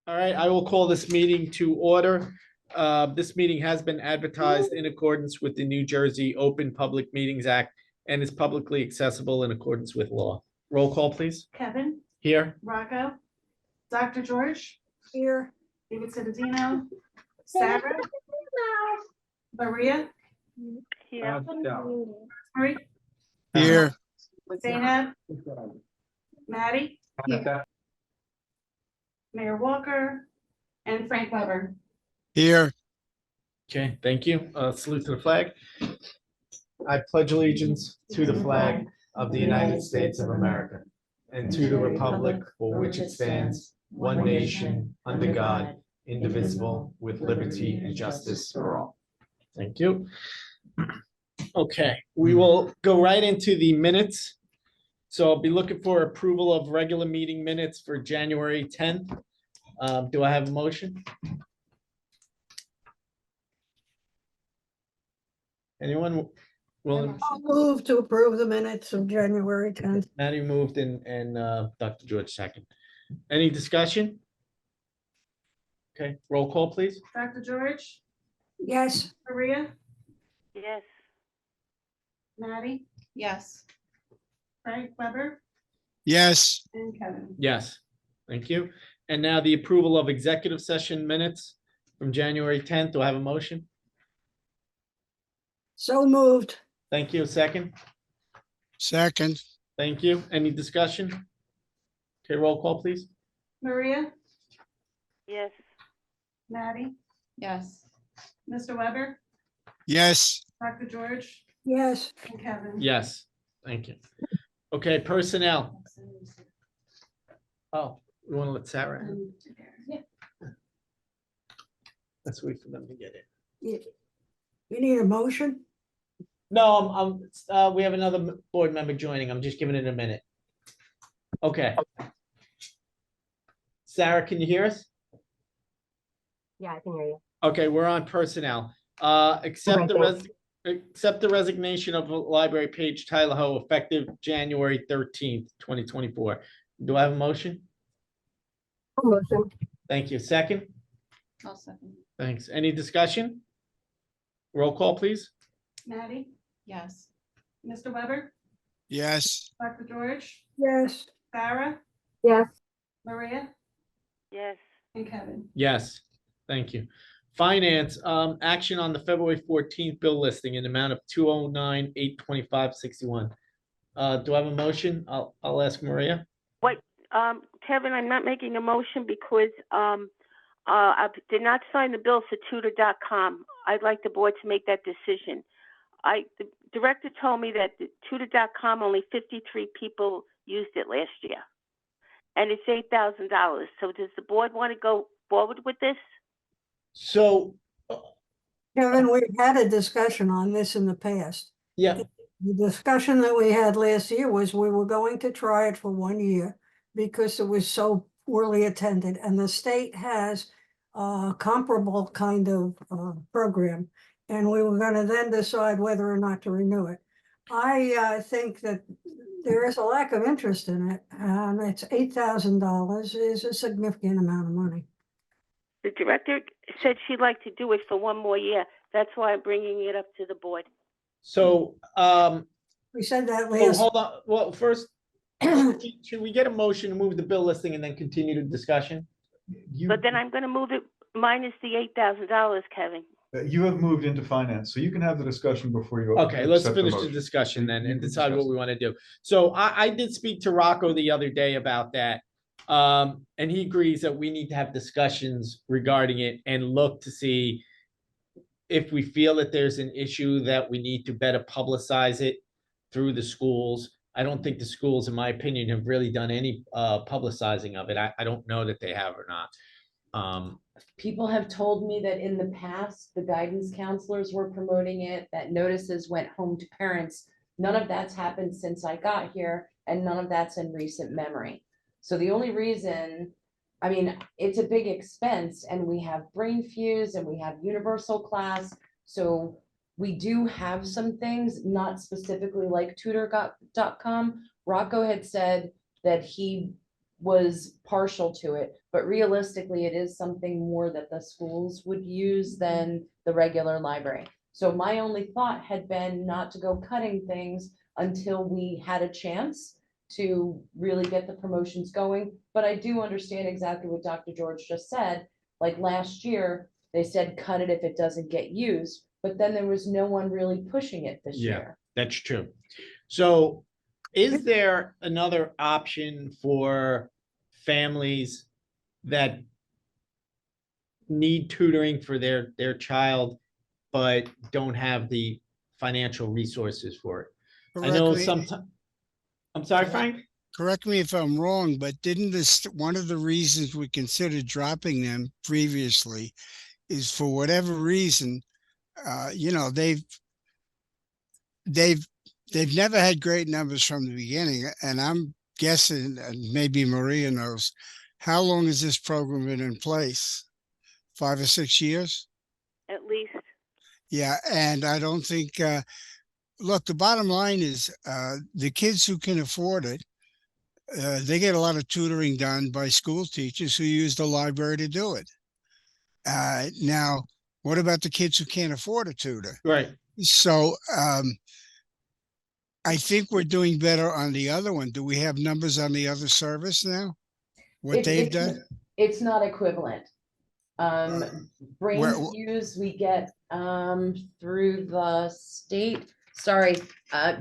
All right, I will call this meeting to order. This meeting has been advertised in accordance with the New Jersey Open Public Meetings Act and is publicly accessible in accordance with law. Roll call, please. Kevin, Here. Rocco, Dr. George, Here. David Citadino, Sarah, Maria, Here. Marie, Here. Zainab, Maddie, Mayor Walker, and Frank Weber. Here. Okay, thank you. Salute to the flag. I pledge allegiance to the flag of the United States of America and to the republic for which it stands, one nation, under God, indivisible, with liberty and justice for all. Thank you. Okay, we will go right into the minutes. So I'll be looking for approval of regular meeting minutes for January 10th. Do I have a motion? Anyone willing? I'll move to approve the minutes of January 10th. Maddie moved and Dr. George second. Any discussion? Okay, roll call, please. Dr. George, Yes. Maria, Yes. Maddie, Yes. Frank Weber, Yes. and Kevin. Yes, thank you. And now the approval of executive session minutes from January 10th. Do I have a motion? So moved. Thank you. Second. Second. Thank you. Any discussion? Okay, roll call, please. Maria, Yes. Maddie, Yes. Mr. Weber, Yes. Dr. George, Yes. and Kevin. Yes, thank you. Okay, personnel. Oh, we want to let Sarah in? Yeah. Let's wait for them to get in. You need a motion? No, we have another board member joining. I'm just giving it a minute. Okay. Sarah, can you hear us? Yeah, I can hear you. Okay, we're on personnel. Accept the resignation of Library Page Tyler Ho effective January 13th, 2024. Do I have a motion? Motion. Thank you. Second? I'll second. Thanks. Any discussion? Roll call, please. Maddie, Yes. Mr. Weber, Yes. Dr. George, Yes. Sarah, Yes. Maria, Yes. and Kevin. Yes, thank you. Finance, action on the February 14th bill listing in the amount of 209,825.61. Do I have a motion? I'll ask Maria. Kevin, I'm not making a motion because I did not sign the bill for tutor.com. I'd like the board to make that decision. The director told me that the tutor.com, only 53 people used it last year. And it's $8,000. So does the board want to go forward with this? So, Kevin, we've had a discussion on this in the past. yeah, The discussion that we had last year was we were going to try it for 1 year because it was so poorly attended, and the state has a comparable kind of program, and we were going to then decide whether or not to renew it. I think that there is a lack of interest in it, and it's $8,000 is a significant amount of money. The director said she'd like to do it for 1 more year. That's why I'm bringing it up to the board. so, We said that oh, last. hold on. Well, first, should we get a motion to move the bill listing and then continue the discussion? But then I'm going to move it minus the $8,000, Kevin. You have moved into finance, so you can have the discussion before you. Okay, let's accept the finish the motion. discussion then You and can decide what discuss. we want to do. So I did speak to Rocco the other day about that. And he agrees that we need to have discussions regarding it and look to see if we feel that there's an issue that we need to better publicize it through the schools. I don't think the schools, in my opinion, have really done any publicizing of it. I don't know that they have or not. People have told me that in the past, the guidance counselors were promoting it, that notices went home to parents. None of that's happened since I got here, and none of that's in recent memory. So the only reason, I mean, it's a big expense, and we have Brain Fuse and we have Universal Class. So we do have some things, not specifically like tutor.com. Rocco had said that he was partial to it, but realistically, it is something more that the schools would use than the regular library. So my only thought had been not to go cutting things until we had a chance to really get the promotions going. But I do understand exactly what Dr. George just said. Like last year, they said cut it if it doesn't get used, but then there was no one really pushing it this Yeah. year. That's true. So is there another option for families that need tutoring for their child, but don't have the financial resources for it? I know Correct me- sometimes, I'm sorry, Frank? Correct me if I'm wrong, but didn't this, one of the reasons we considered dropping them previously is for whatever reason, you know, they've never had great numbers from the beginning, and I'm guessing, and maybe Maria knows, how long has this program been in place? 5 or 6 years? At least. Yeah, and I don't think, look, the bottom line is, the kids who can afford it, they get a lot of tutoring done by school teachers who use the library to do it. Now, what about the kids who can't afford a tutor? Right. So, I think we're doing better on the other one. Do we have numbers on the other service now? What they've done? It's not equivalent. Brain Where- Fuse, we get, through the state. Sorry,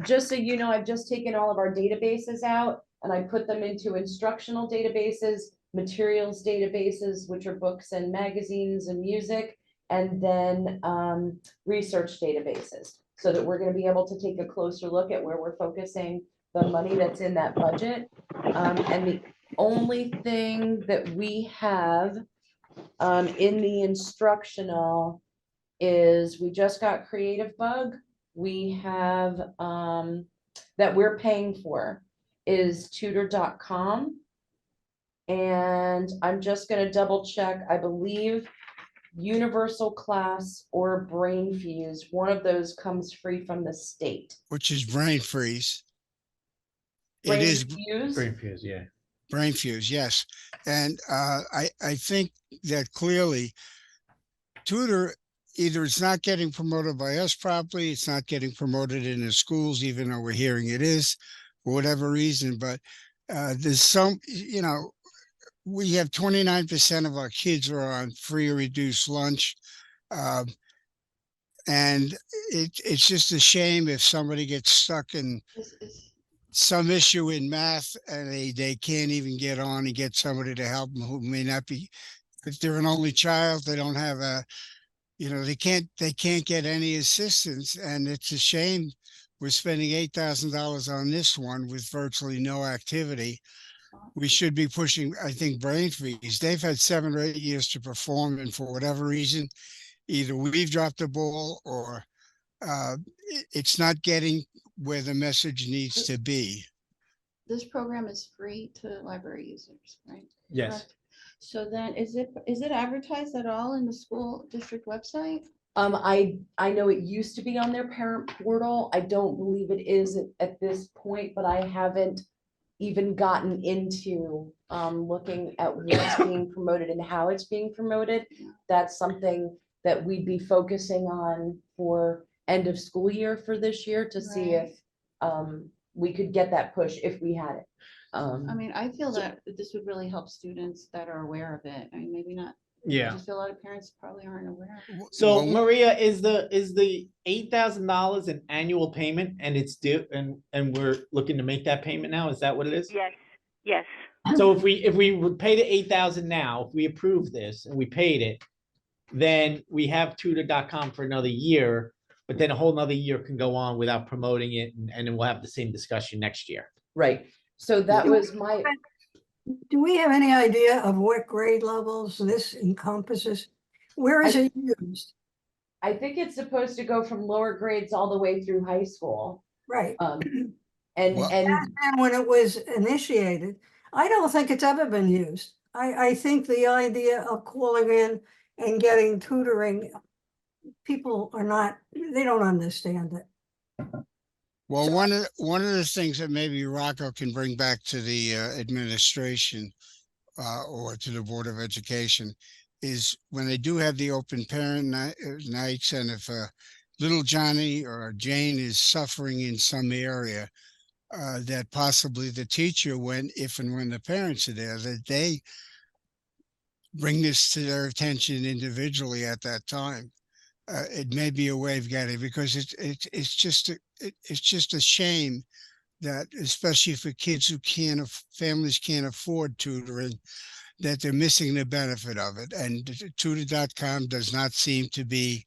just so you know, I've just taken all of our databases out and I put them into instructional databases, materials databases, which are books and magazines and music, and then, research databases. So that we're gonna be able to take a closer look at where we're focusing the money that's in that budget. And the only thing that we have in the instructional is we just got Creative Bug. We have that we're paying for is tutor.com. And I'm just gonna double check, I believe Universal Class or Brain Fuse, one of those comes free from the state. Which is Brain Freeze. It Brain is Fuse, Brain Fuse, yeah. Brain Fuse, yes. And I think that clearly tutor, either it's not getting promoted by us properly, it's not getting promoted in the schools, even though we're hearing it is, for whatever reason, but there's some, you know, we have 29% of our kids are on free or reduced lunch. And it's just a shame if somebody gets stuck in some issue in math and they can't even get on and get somebody to help them who may not be, if they're an only child, they don't have a, you know, they can't get any assistance, and it's a shame we're spending $8,000 on this one with virtually no activity. We should be pushing, I think, Brain Freeze. They've had 7 or 8 years to perform, and for whatever reason, either we've dropped the ball or it's not getting where the message needs to be. This program is free to library users, right? Yes. Correct. So then is it advertised at all in the school district website? I know it used to be on their parent portal. I don't believe it is at this point, but I haven't even gotten into looking at what's being promoted and how it's being promoted. That's something that we'd be focusing on for end of school year for this year to see if we could get that push if we had it. I mean, I feel that this would really help students that are aware of it. I mean, maybe not. I Yeah. just feel a lot of parents probably aren't aware. So Well, Maria, is the $8,000 an annual payment and it's due and we're looking to make that payment now? Is that what it is? Yes, yes. So if we would pay the 8,000 now, if we approve this and we paid it, then we have tutor.com for another year, but then a whole nother year can go on without promoting it, and then we'll have the same discussion next year. Right. So that was my, Do we have any idea of what grade levels this encompasses? Where is it used? I think it's supposed to go from lower grades all the way through high school. Right. And Well- And when it was initiated, I don't think it's ever been used. I think the idea of calling in and getting tutoring, people are not, they don't understand it. Well, one of the things that maybe Rocco can bring back to the administration or to the Board of Education is when they do have the open parent nights, and if little Johnny or Jane is suffering in some area, that possibly the teacher, when, if and when the parents are there, that they bring this to their attention individually at that time. It may be a way of getting, because it's just a shame that, especially for kids who families can't afford tutoring, that they're missing the benefit of it. And tutor.com does not seem to be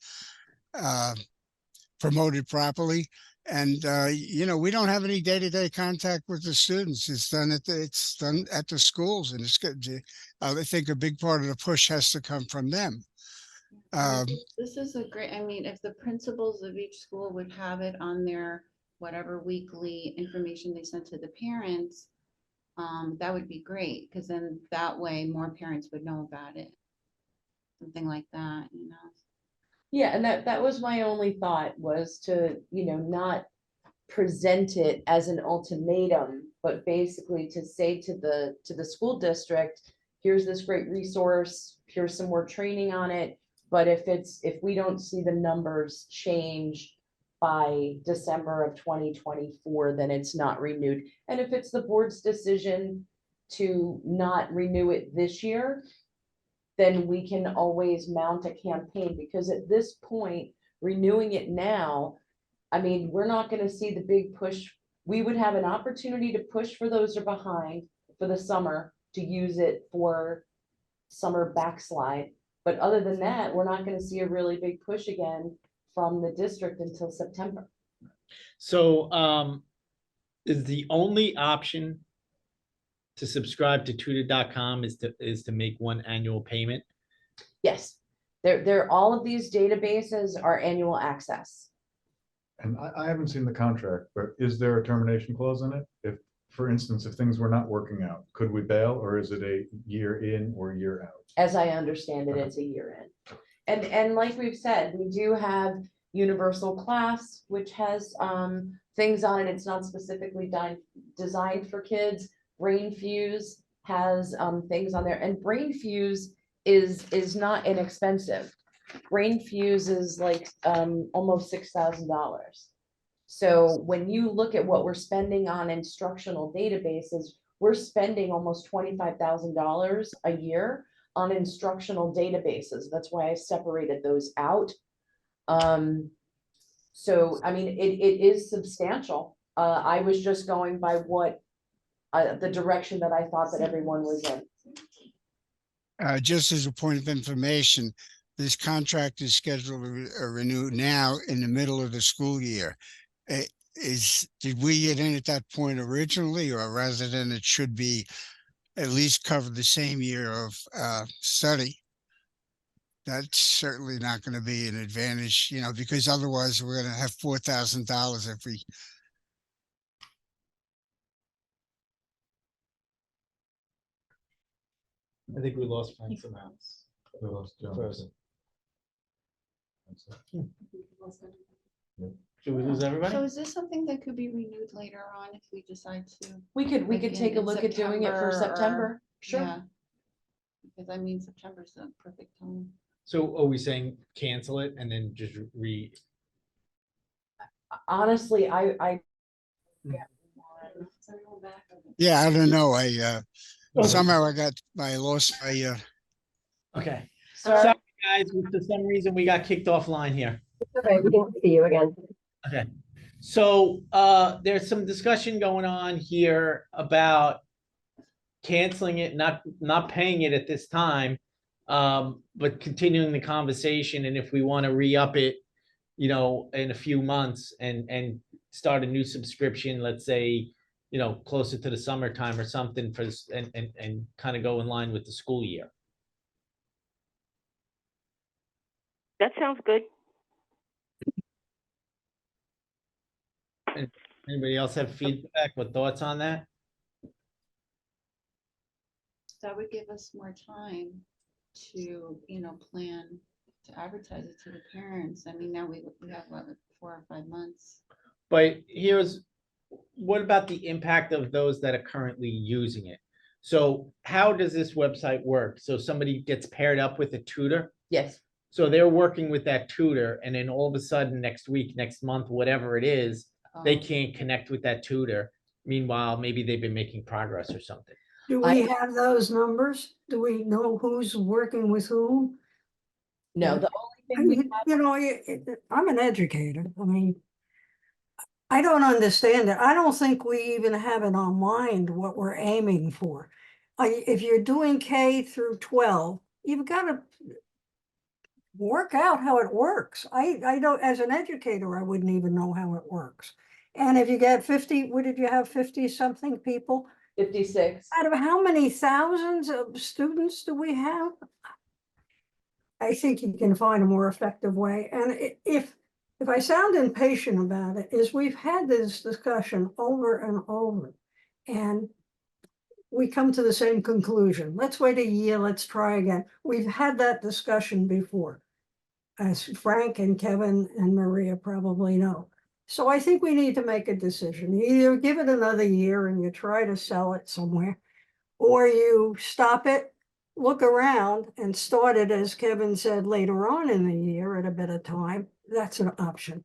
promoted properly. And we don't have any day-to-day contact with the students. It's done at the schools, and it's good. I think a big part of the push has to come from them. This is a great, I mean, if the principals of each school would have it on their whatever weekly information they sent to the parents, that would be great, because then that way more parents would know about it. Something like that, you know. Yeah, and that was my only thought, was to, not present it as an ultimatum, but basically to say to the school district, here's this great resource, here's some more training on it. But if we don't see the numbers change by December of 2024, then it's not renewed. And if it's the board's decision to not renew it this year, then we can always mount a campaign, because at this point, renewing it now, I mean, we're not gonna see the big push. We would have an opportunity to push for those who are behind for the summer, to use it for summer backslide. But other than that, we're not gonna see a really big push again from the district until September. So, is the only option to subscribe to tutor.com is to make one annual payment? Yes, all of these databases are annual access. And I haven't seen the contract, but is there a termination clause in it? If, for instance, if things were not working out, could we bail, or is it a year in or year out? As I understand it, it's a year in. And like we've said, we do have Universal Class, which has things on it. It's not specifically designed for kids. BrainFuse has things on there, and BrainFuse is not inexpensive. BrainFuse is like almost $6,000. So when you look at what we're spending on instructional databases, we're spending almost $25,000 a year on instructional databases. That's why I separated those out. So, I mean, it is substantial. I was just going by what the direction that I thought that everyone was in. Just as a point of information, this contract is scheduled to renew now in the middle of the school year. Did we get in at that point originally, or rather than it should be at least cover the same year of study? That's certainly not going to be an advantage, because otherwise we're going to have $4,000 if we. I think we lost Frank somehow. We lost Jones. Frozen. Should we lose everybody? So is this something that could be renewed later on if we decide to? We could Like take a in look at doing it for September or- September. Sure. Yeah. Because I mean, September's the perfect time. So are we saying cancel it and then just Honestly, I Yeah, I don't know. Somehow I lost my. Okay. Sorry. Sorry, guys, for some reason we got kicked offline here. Okay, we can see you again. Okay. So there's some discussion going on here about canceling it, not paying it at this time, but continuing the conversation. And if we want to re-up it, in a few months and start a new subscription, let's say, closer to the summertime or something and kind of go in line with the school year. That sounds good. Anybody else have feedback or thoughts on that? That would give us more time to, plan to advertise it to the parents. I mean, now we have what, 4 or 5 months. But what about the impact of those that are currently using it? So how does this website work? So somebody gets paired up with a tutor? Yes, So they're working with that tutor, and then all of a sudden, next week, next month, whatever it is, they Um, can't connect with that tutor. Meanwhile, maybe they've been making progress or something. Do we have those numbers? Do we know who's working with whom? no, Yeah. the only I thing we mean, you know, I'm an educator. I mean, I don't understand it. I don't think we even have in our mind what we're aiming for. If you're doing K through 12, you've got to work out how it works. I don't, as an educator, I wouldn't even know how it works. And if you get 50, what did you have, 50 something people? 56. Out of how many thousands of students do we have? I think you can find a more effective way. And if I sound impatient about it, is we've had this discussion over and over. And we come to the same conclusion. Let's wait a year, let's try again. We've had that discussion before, as Frank and Kevin and Maria probably know. So I think we need to make a decision. You either give it another year and you try to sell it somewhere, or you stop it, look around and start it, as Kevin said, later on in the year at a better time. That's an option.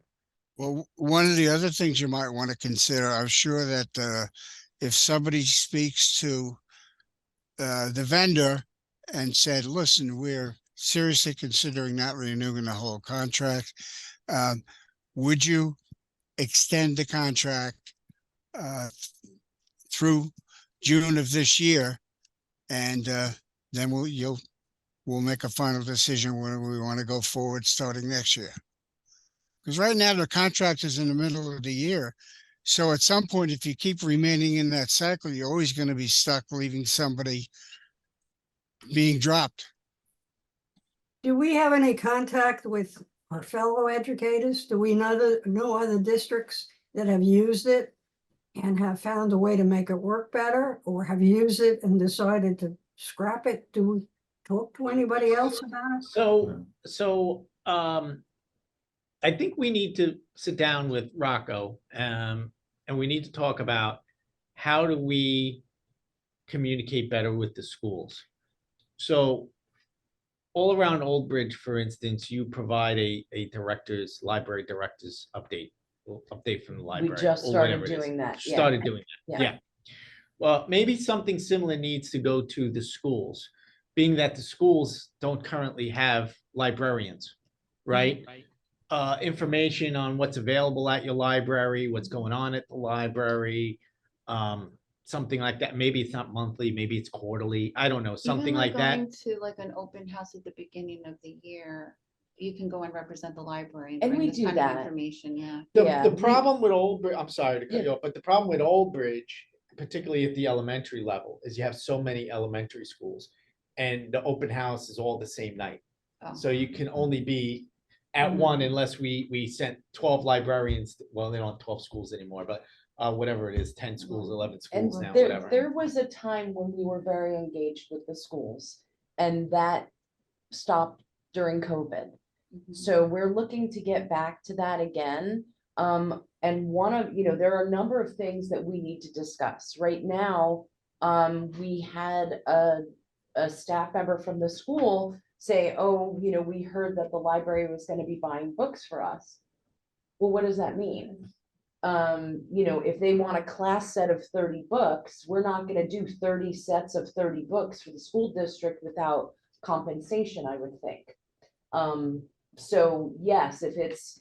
Well, one of the other things you might want to consider, I'm sure that if somebody speaks to the vendor and said, listen, we're seriously considering not renewing the whole contract. Would you extend the contract through June of this year? And then we'll make a final decision whether we want to go forward starting next year. Because right now the contract is in the middle of the year. So at some point, if you keep remaining in that cycle, you're always going to be stuck leaving somebody being dropped. Do we have any contact with our fellow educators? Do we know other districts that have used it and have found a way to make it work better, or have used it and decided to scrap it? Do we talk to anybody else about it? So I think we need to sit down with Rocco, and we need to talk about how do we communicate better with the schools. So all around Old Bridge, for instance, you provide a library director's update from the library. just or started whatever it is. doing that, yeah. Started doing that, Yeah. yeah. Well, maybe something similar needs to go to the schools, being that the schools don't currently have librarians, right? Information on what's available at your library, what's going on at the library, something like that. Maybe it's not monthly, maybe it's quarterly. I don't know, something Even like that. going to like an open house at the beginning of the year, you can go and represent the library. And bring we this do kind of that. Information, yeah. The problem with Old Bridge, I'm sorry to cut Yeah. you off, but the problem with Old Bridge, particularly at the elementary level, is you have so many elementary schools. And the open house is all the same night. Oh. So you can only be at one unless we sent 12 librarians. Well, they don't have 12 schools anymore, but whatever it is, 10 schools, 11 And schools now, there, whatever. there was a time when we were very engaged with the schools, and that stopped during COVID. Mhm. So we're looking to get back to that again. And one of, there are a number of things that we need to discuss. Right now, we had a staff member from the school say, oh, we heard that the library was going to be buying books for us. Well, what does that mean? If they want a class set of 30 books, we're not going to do 30 sets of 30 books for the school district without compensation, I would think. So yes, if it's,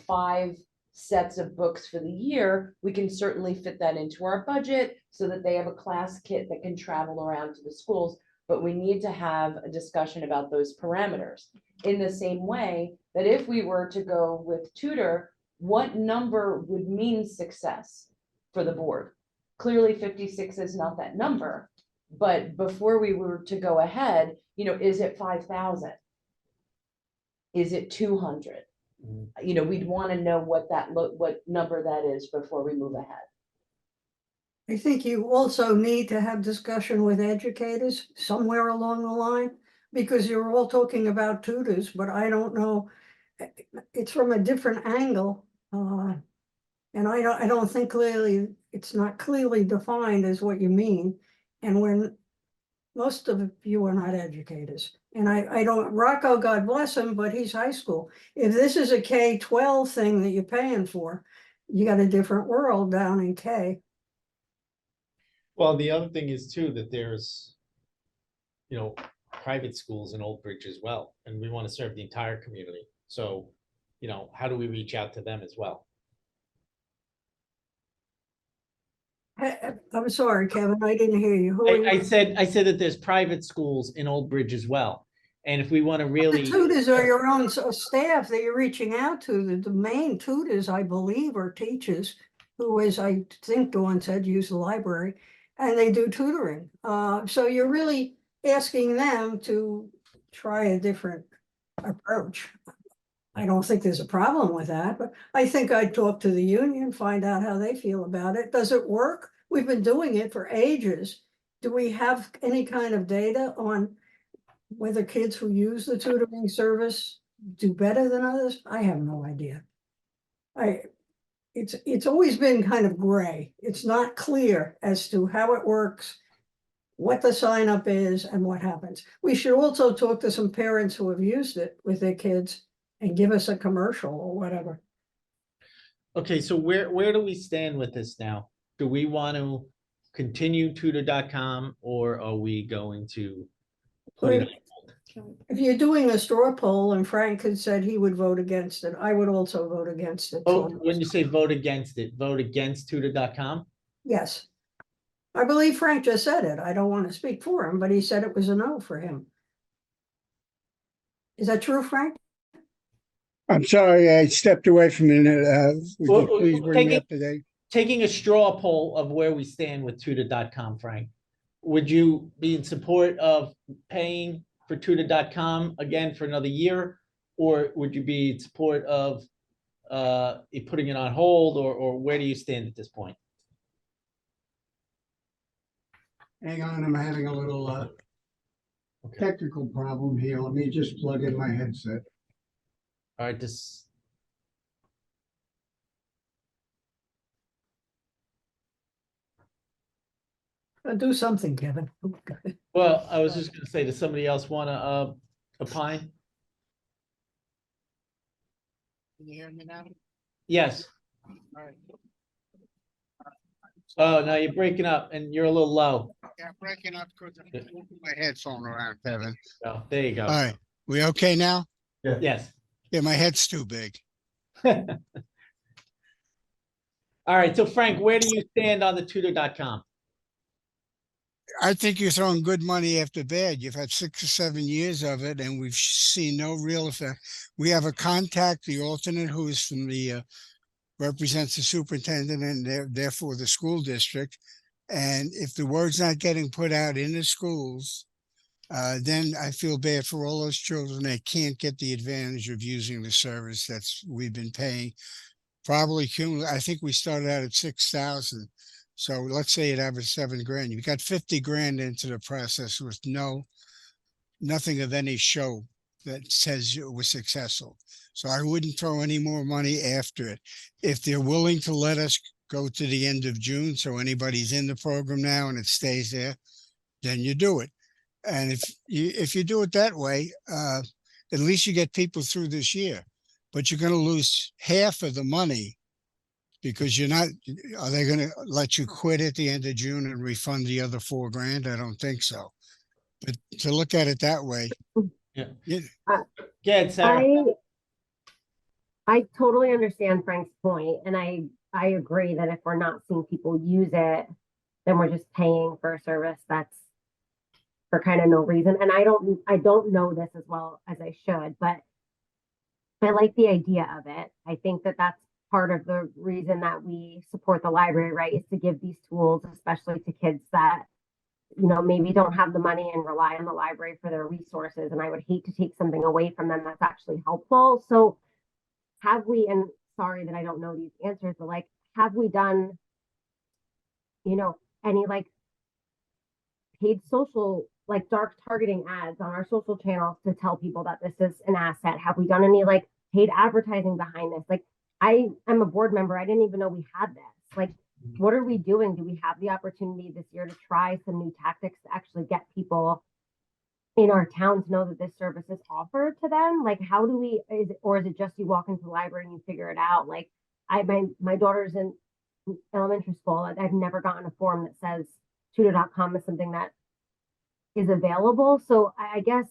5 sets of books for the year, we can certainly fit that into our budget so that they have a class kit that can travel around to the schools. But we need to have a discussion about those parameters. In the same way that if we were to go with tutor, what number would mean success for the board? Clearly 56 is not that number, but before we were to go ahead, is it 5,000? Is it 200? We'd want to know what number that is before we move ahead. I think you also need to have discussion with educators somewhere along the line, because you're all talking about tutors, but I don't know. It's from a different angle. And I don't think clearly, it's not clearly defined as what you mean. And when most of you are not educators. And I don't, Rocco, God bless him, but he's high school. If this is a K-12 thing that you're paying for, you got a different world down in K. Well, the other thing is too, that there's, private schools in Old Bridge as well, and we want to serve the entire community. So, how do we reach out to them as well? I'm sorry, Kevin, I didn't hear you. Who are I you? said that there's private schools in Old Bridge as well. And if we want to The really, tutors are your own staff that you're reaching out to. The main tutors, I believe, are teachers who, as I think Dawn said, use the library and they do tutoring. So you're really asking them to try a different approach. I don't think there's a problem with that, but I think I'd talk to the union, find out how they feel about it. Does it work? We've been doing it for ages. Do we have any kind of data on whether kids who use the tutoring service do better than others? I have no idea. It's always been kind of gray. It's not clear as to how it works, what the sign up is and what happens. We should also talk to some parents who have used it with their kids and give us a commercial or whatever. okay, so where do we stand with this now? Do we want to continue tutor.com, or are we going to put it? If you're doing a straw poll and Frank had said he would vote against it, I would also vote against it. Oh, when you say vote against it, vote against tutor.com? Yes. I believe Frank just said it. I don't want to speak for him, but he said it was a no for him. Is that true, Frank? I'm sorry, I stepped away from it. Would Well, you please bring me up to date? Taking a straw poll of where we stand with tutor.com, Frank, would you be in support of paying for tutor.com again for another year? Or would you be in support of putting it on hold, or where do you stand at this point? Hang on, I'm having a little technical problem here. Let me just plug in my headset. All right, this. Do something, Kevin. Well, I was just gonna say, does somebody else wanna opine? Can you hear me now? Yes. All right. Oh, no, you're breaking up and you're a little low. Yeah, breaking up because I'm moving my headphone around, Kevin. Oh, there you go. All right, we okay now? Yes. Yeah, my head's too big. All right, so Frank, where do you stand on the tutor.com? I think you're throwing good money after bad. You've had 6 or 7 years of it, and we've seen no real effect. We have a contact, the alternate, who is from the represents the superintendent and therefore the school district. And if the word's not getting put out in the schools, then I feel bad for all those children that can't get the advantage of using the service that's we've been paying. Probably cumulative. I think we started out at 6,000. So let's say it averaged $7,000. You got 50 grand into the process with nothing of any show that says it was successful. So I wouldn't throw any more money after it. If they're willing to let us go to the end of June, so anybody's in the program now and it stays there, then you do it. And if you do it that way, at least you get people through this year. But you're going to lose half of the money because are they going to let you quit at the end of June and refund the other $4,000? I don't think so. But to look at it that way. Yeah. Good, Sarah. I totally understand Frank's point, and I agree that if we're not seeing people use it, then we're just paying for a service that's for kind of no reason. And I don't know this as well as I should, but I like the idea of it. I think that that's part of the reason that we support the library, right? Is to give these tools, especially to kids that, maybe don't have the money and rely on the library for their resources. And I would hate to take something away from them that's actually helpful. So have we, and sorry that I don't know these answers, but have we done, any paid social, dark targeting ads on our social channels to tell people that this is an asset? Have we done any paid advertising behind this? I am a board member. I didn't even know we had this. Like, what are we doing? Do we have the opportunity this year to try some new tactics to actually get people in our town to know that this service is offered to them? Like, how do we, or is it just you walk into the library and you figure it out? Like, my daughter's in elementary school. I've never gotten a form that says tutor.com is something that is available. So I guess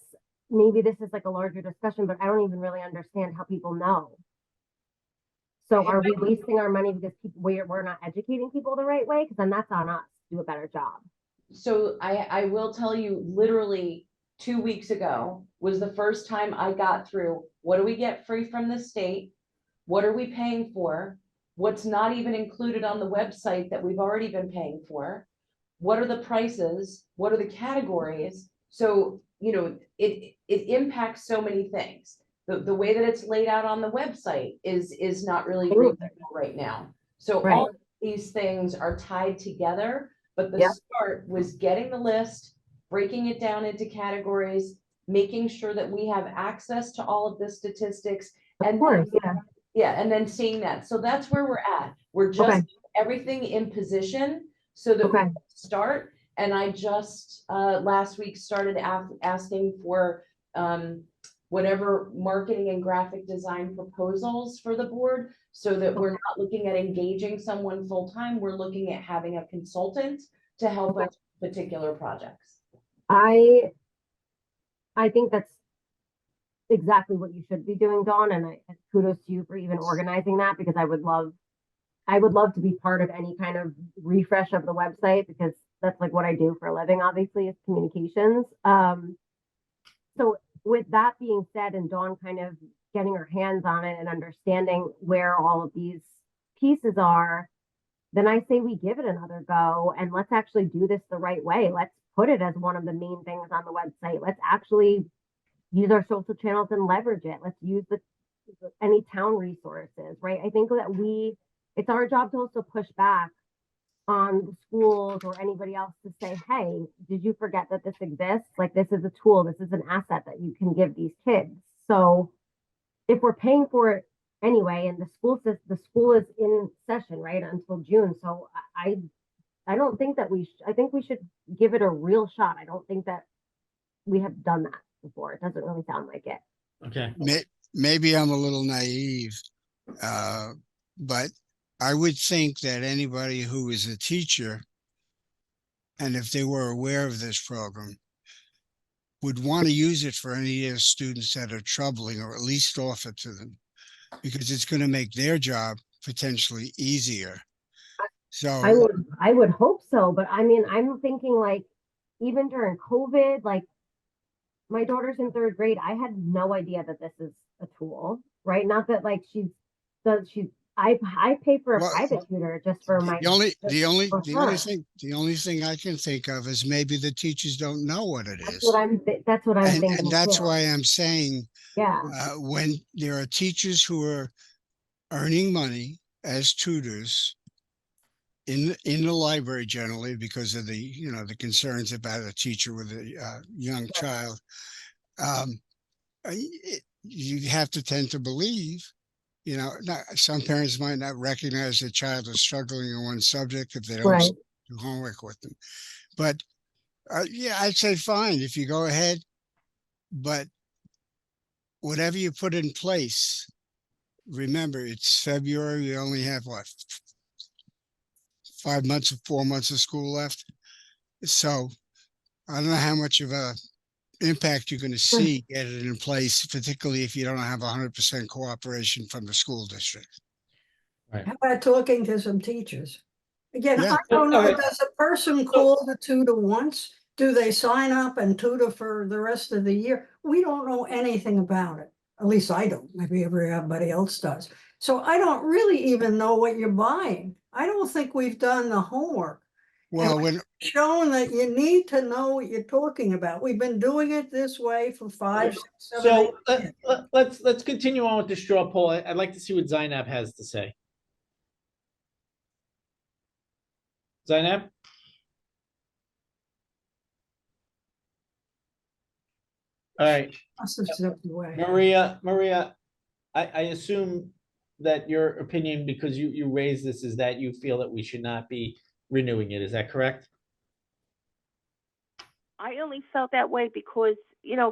maybe this is like a larger discussion, but I don't even really understand how people know. So are we wasting our money because we're not educating people the right way? Because then that's on us to do a better job. So I will tell you, literally 2 weeks ago was the first time I got through, what do we get free from the state? What are we paying for? What's not even included on the website that we've already been paying for? What are the prices? What are the categories? So, it impacts so many things. The way that it's laid out on the website is not really reasonable right now. So Right. all of these things are tied together, but the Yep. start was getting the list, breaking it down into categories, making sure that we have access to all of the statistics. Of And course, yeah. yeah, and then seeing that. So that's where we're at. We're just everything in position so that we Okay. can start. And I just last week started asking for whatever marketing and graphic design proposals for the board, so that we're not looking at engaging someone full-time. We're looking at having a consultant to help us with particular projects. I think that's exactly what you should be doing, Dawn, and kudos to you for even organizing that, because I would love to be part of any kind of refresh of the website, because that's like what I do for a living, obviously, is communications. So with that being said, and Dawn kind of getting her hands on it and understanding where all of these pieces are, then I say we give it another go and let's actually do this the right way. Let's put it as one of the main things on the website. Let's actually use our social channels and leverage it. Let's use any town resources, right? I think that it's our job to also push back on the schools or anybody else to say, hey, did you forget that this exists? Like, this is a tool, this is an asset that you can give these kids. So if we're paying for it anyway, and the school is in session, right, until June. So I don't think that I think we should give it a real shot. I don't think that we have done that before. It doesn't really sound like it. Okay. Maybe I'm a little naive, but I would think that anybody who is a teacher, and if they were aware of this program, would want to use it for any of the students that are troubling, or at least offer to them, because it's going to make their job potentially easier. So I would hope so, but I mean, I'm thinking, like, even during COVID, like, my daughter's in 3rd grade. I had no idea that this is a tool, right? Not that like I pay for a private tutor just for my. The only thing I can think of is maybe the teachers don't know what it is. That's what I'm thinking. And that's too. why I'm saying, Yeah. When there are teachers who are earning money as tutors in the library, generally because of the concerns about a teacher with a young child, you have to tend to believe, some parents might not recognize the child is struggling in one subject if they don't do homework with them. But yeah, I'd say fine if you go ahead, but whatever you put in place, remember it's February. We only have 4 months of school left. So I don't know how much of a impact you're going to see get it in place, particularly if you don't have 100% cooperation from the school district. How about talking to some teachers? Again, Yeah. I don't know, Okay. does a person call the tutor once? Do they sign up and tutor for the rest of the year? We don't know anything about it. At least I don't. Maybe everybody else does. So I don't really even know what you're buying. I don't think we've done the homework. Well, Shown that you need to know what you're talking about. We've been doing it this way for 5, 6, 7, 8 years. Let's continue on with the straw poll. I'd like to see what Zainab has to say. Zainab? All right, Must have slipped away. Maria, I assume that your opinion, because you raised this, is that you feel that we should not be renewing it. Is that correct? I only felt that way because,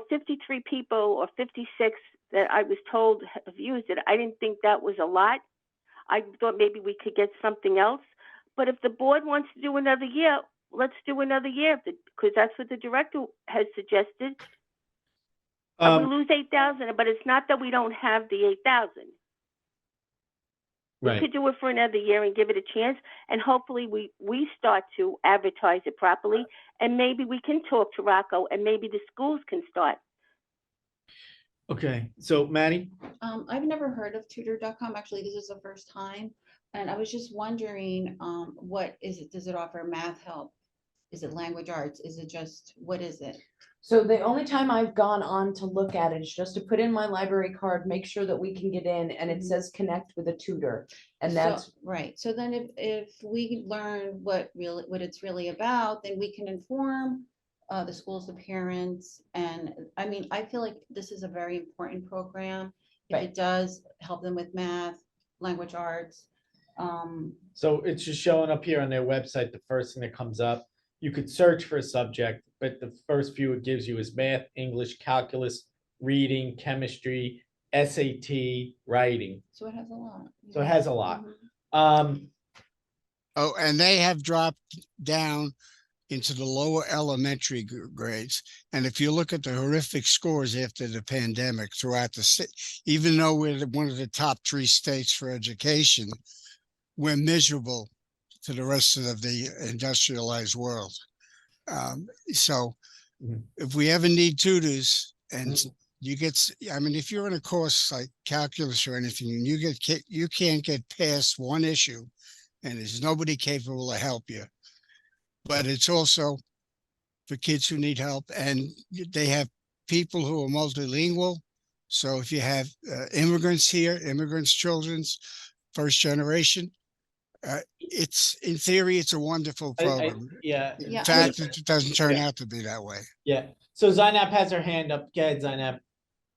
53 people or 56 that I was told have used it. I didn't think that was a lot. I thought maybe we could get something else. But if the board wants to do another year, let's do another year, because that's what the director has suggested. We lose 8,000, but it's not that we don't have the 8,000. We Right. could do it for another year and give it a chance, and hopefully we start to advertise it properly, and maybe we can talk to Rocco, and maybe the schools can start. Okay, so Maddie? I've never heard of tutor.com. Actually, this is the first time. And I was just wondering, what is it? Does it offer math help? Is it language arts? Is it just, what is it? So the only time I've gone on to look at it is just to put in my library card, make sure that we can get in, and it says connect with a tutor. And So- that's, right. So then if we learn what it's really about, then we can inform the schools, the parents. And I mean, I feel like this is a very important program. If Right. it does help them with math, language arts. So it's just showing up here on their website, the first thing that comes up. You could search for a subject, but the first few it gives you is math, English, calculus, reading, chemistry, SAT, writing. So it has a lot. So it has a lot. Mhm. Oh, and they have dropped down into the lower elementary grades. And if you look at the horrific scores after the pandemic throughout the state, even though we're one of the top 3 states for education, we're miserable to the rest of the industrialized world. So Mhm. if we ever need tutors and you get, I mean, if you're in a course like calculus or anything, and you can't get past one issue and there's nobody capable to help you. But it's also for kids who need help, and they have people who are multilingual. So if you have immigrants here, immigrants' children's first generation, it's in theory, it's a wonderful program. Yeah, Yeah, In fact, it doesn't turn Yeah. out to be that way. yeah. So Zainab has her hand up. Go ahead, Zainab.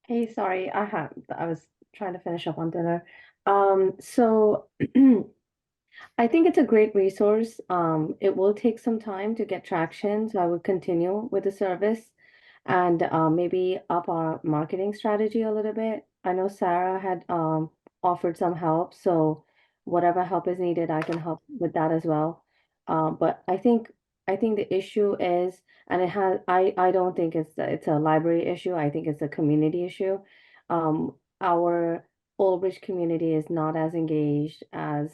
Hey, sorry, I was trying to finish up on dinner. So I think it's a great resource. It will take some time to get traction, so I would continue with the service and maybe up our marketing strategy a little bit. I know Sarah had offered some help, so whatever help is needed, I can help with that as well. But I think the issue is, and I don't think it's a library issue. I think it's a community issue. Our Old Bridge community is not as engaged as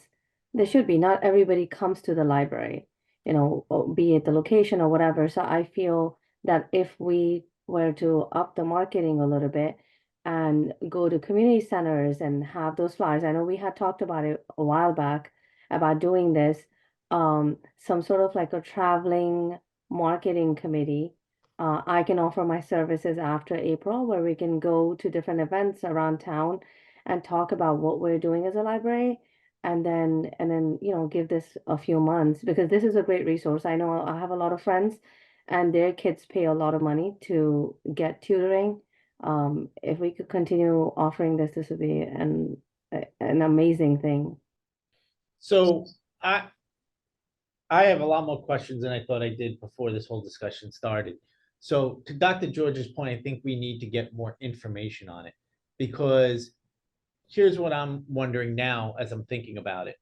they should be. Not everybody comes to the library, be it the location or whatever. So I feel that if we were to up the marketing a little bit and go to community centers and have those flyers, I know we had talked about it a while back about doing this, some sort of like a traveling marketing committee. I can offer my services after April where we can go to different events around town and talk about what we're doing as a library and then give this a few months because this is a great resource. I know I have a lot of friends and their kids pay a lot of money to get tutoring. If we could continue offering this would be an amazing thing. So I have a lot more questions than I thought I did before this whole discussion started. So to Dr. George's point, I think we need to get more information on it because here's what I'm wondering now as I'm thinking about it.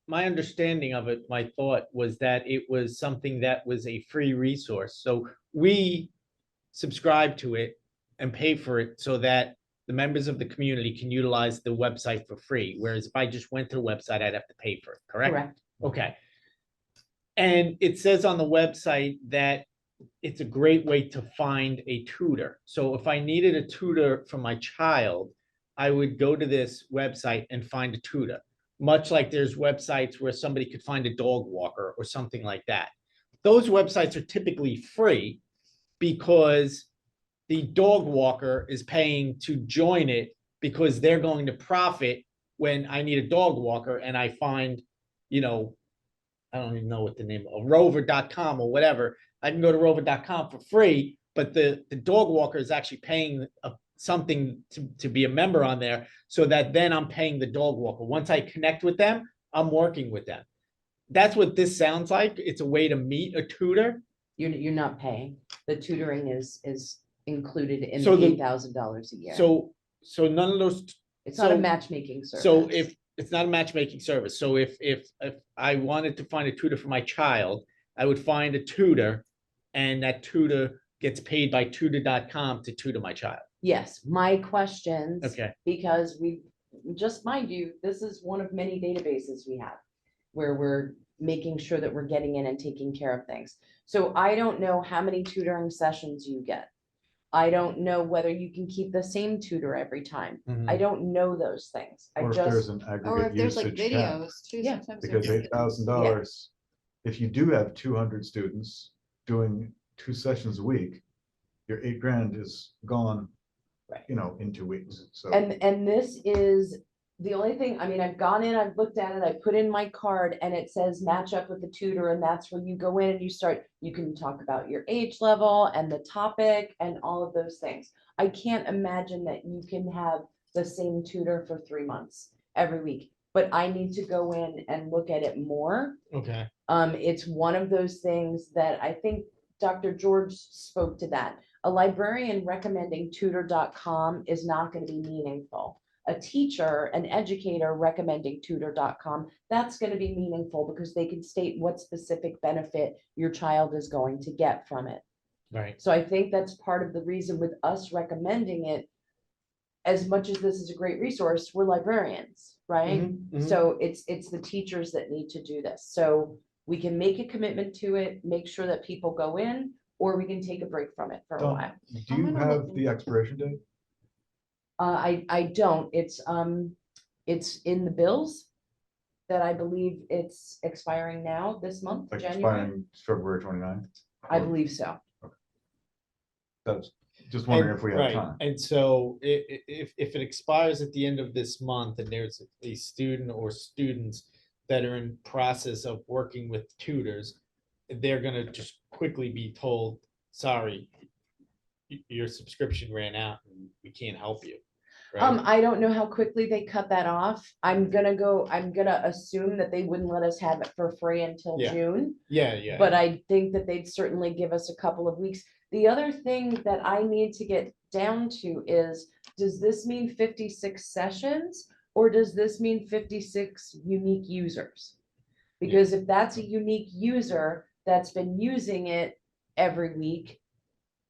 My understanding of it, my thought was that it was something that was a free resource. So we subscribe to it and pay for it so that the members of the community can utilize the website for free. Whereas if I just went to the website, I'd have to pay for it, correct? correct. Okay. And it says on the website that it's a great way to find a tutor. So if I needed a tutor for my child, I would go to this website and find a tutor. Much like there's websites where somebody could find a dog walker or something like that. Those websites are typically free because the dog walker is paying to join it because they're going to profit when I need a dog walker and I find, I don't even know what the name of rover.com or whatever. I can go to rover.com for free, but the dog walker is actually paying something to be a member on there, so that then I'm paying the dog walker. Once I connect with them, I'm working with them. That's what this sounds like. It's a way to meet a tutor. You're not paying. The tutoring is included in So the the- $8,000 a year. So none of those, It's not a so- matchmaking service. so if it's not a matchmaking service, so if I wanted to find a tutor for my child, I would find a tutor, and that tutor gets paid by tutor.com to tutor my child. Yes, my questions. Okay. Because we, just mind you, this is one of many databases we have where we're making sure that we're getting in and taking care of things. So I don't know how many tutoring sessions you get. I don't know whether you can keep the same tutor every time. I don't know those things. I Or if there's just, an Or aggregate if there's like usage cap. videos too, Yeah, sometimes. Because there's $8,000, if you do have 200 students doing 2 sessions a week, your 8 grand is gone, Right. you know, in 2 weeks. So and this is the only thing, I mean, I've gone in, I've looked at it, I put in my card and it says match up with the tutor, and that's where you go in and you can talk about your age level and the topic and all of those things. I can't imagine that you can have the same tutor for 3 months every week, but I need to go in and look at it more. Okay. It's one of those things that I think Dr. George spoke to that. A librarian recommending tutor.com is not going to be meaningful. A teacher, an educator recommending tutor.com, that's going to be meaningful because they can state what specific benefit your child is going to get from it. Right. So I think that's part of the reason with us recommending it. As much as this is a great resource, we're librarians, right? Mhm, mhm. So it's the teachers that need to do this. So we can make a commitment to it, make sure that people go in, or we can take a break from it for a Don, while. do you have the expiration date? I don't, it's in the bills that I believe it's expiring now this month, Like January. expiring February 29th? I believe so. That's just wondering And- if we have right, time. And so if it expires at the end of this month and there's a student or students that are in process of working with tutors, they're gonna just quickly be told, sorry, your subscription ran out and we can't help you. Right? I don't know how quickly they cut that off. I'm gonna assume that they wouldn't let us have it for free until Yeah. June. Yeah. But I think that they'd certainly give us a couple of weeks. The other thing that I need to get down to is, does this mean 56 sessions? Or does this mean 56 unique users? Because if that's a unique user that's been using it every week,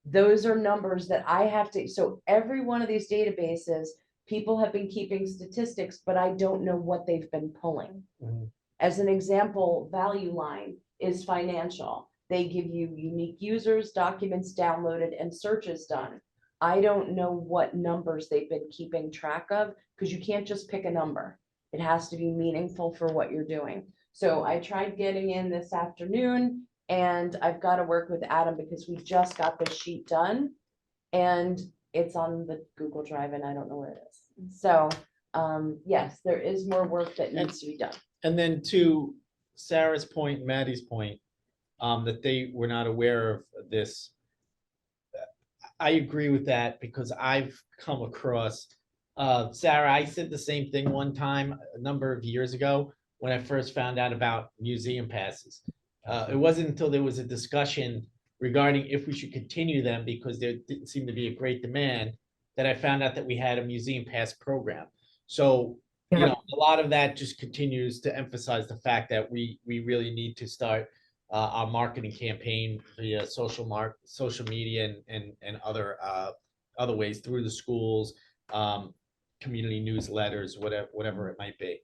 those are numbers that I have to, so every one of these databases, people have been keeping statistics, but I don't know what they've been pulling. Mhm. As an example, Value Line is financial. They give you unique users, documents downloaded, and searches done. I don't know what numbers they've been keeping track of, because you can't just pick a number. It has to be meaningful for what you're doing. So I tried getting in this afternoon, and I've got to work with Adam because we just got the sheet done. And it's on the Google Drive and I don't know where it is. So yes, there is more work that needs to be done. And then to Sarah's point, Maddie's point, that they were not aware of this. I agree with that because I've come across, Sarah, I said the same thing one time a number of years ago when I first found out about museum passes. It wasn't until there was a discussion regarding if we should continue them because there didn't seem to be a great demand that I found out that we had a museum pass program. So, you Yeah. know, a lot of that just continues to emphasize the fact that we really need to start our marketing campaign via social media and other ways through the schools, community newsletters, whatever it might be.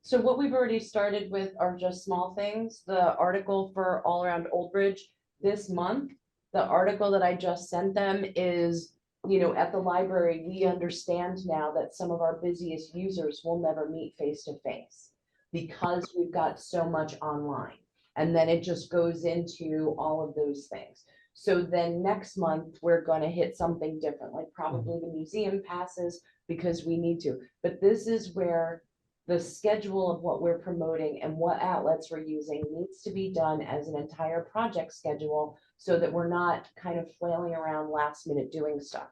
So what we've already started with are just small things. The article for All Around Old Bridge this month, the article that I just sent them is, you know, at the library, we understand now that some of our busiest users will never meet face to face because we've got so much online. And then it just goes into all of those things. So then next month, we're gonna hit something different, like probably the museum passes because we need to. But this is where the schedule of what we're promoting and what outlets we're using needs to be done as an entire project schedule so that we're not kind of flailing around last minute doing stuff.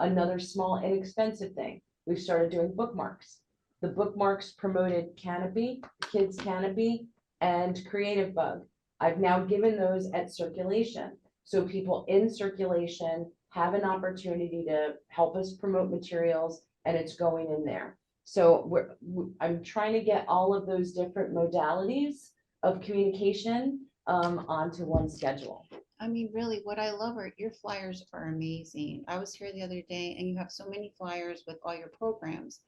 Another small inexpensive thing, we've started doing bookmarks. The bookmarks promoted Canopy, Kids Canopy, and Creative Bug. I've now given those at circulation. So people in circulation have an opportunity to help us promote materials, and it's going in there. So I'm trying to get all of those different modalities of communication onto one schedule. I mean, really, what I love are your flyers are amazing. I was here the other day and you have so many flyers with all your programs,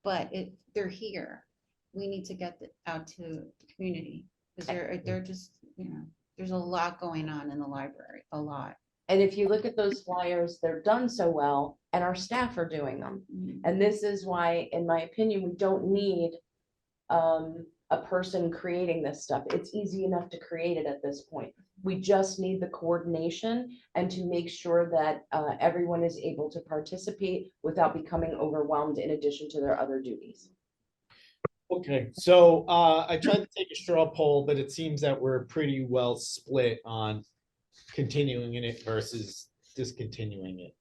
but they're here. We need to get out to the community because they're just, there's a lot going on in the library, a lot. And if you look at those flyers, they're done so well and our staff are doing them. And this is why, in my opinion, we don't need a person creating this stuff. It's easy enough to create it at this point. We just need the coordination and to make sure that everyone is able to participate without becoming overwhelmed in addition to their other duties. Okay, so I tried to take a straw poll, but it seems that we're pretty well split on continuing in it versus discontinuing it.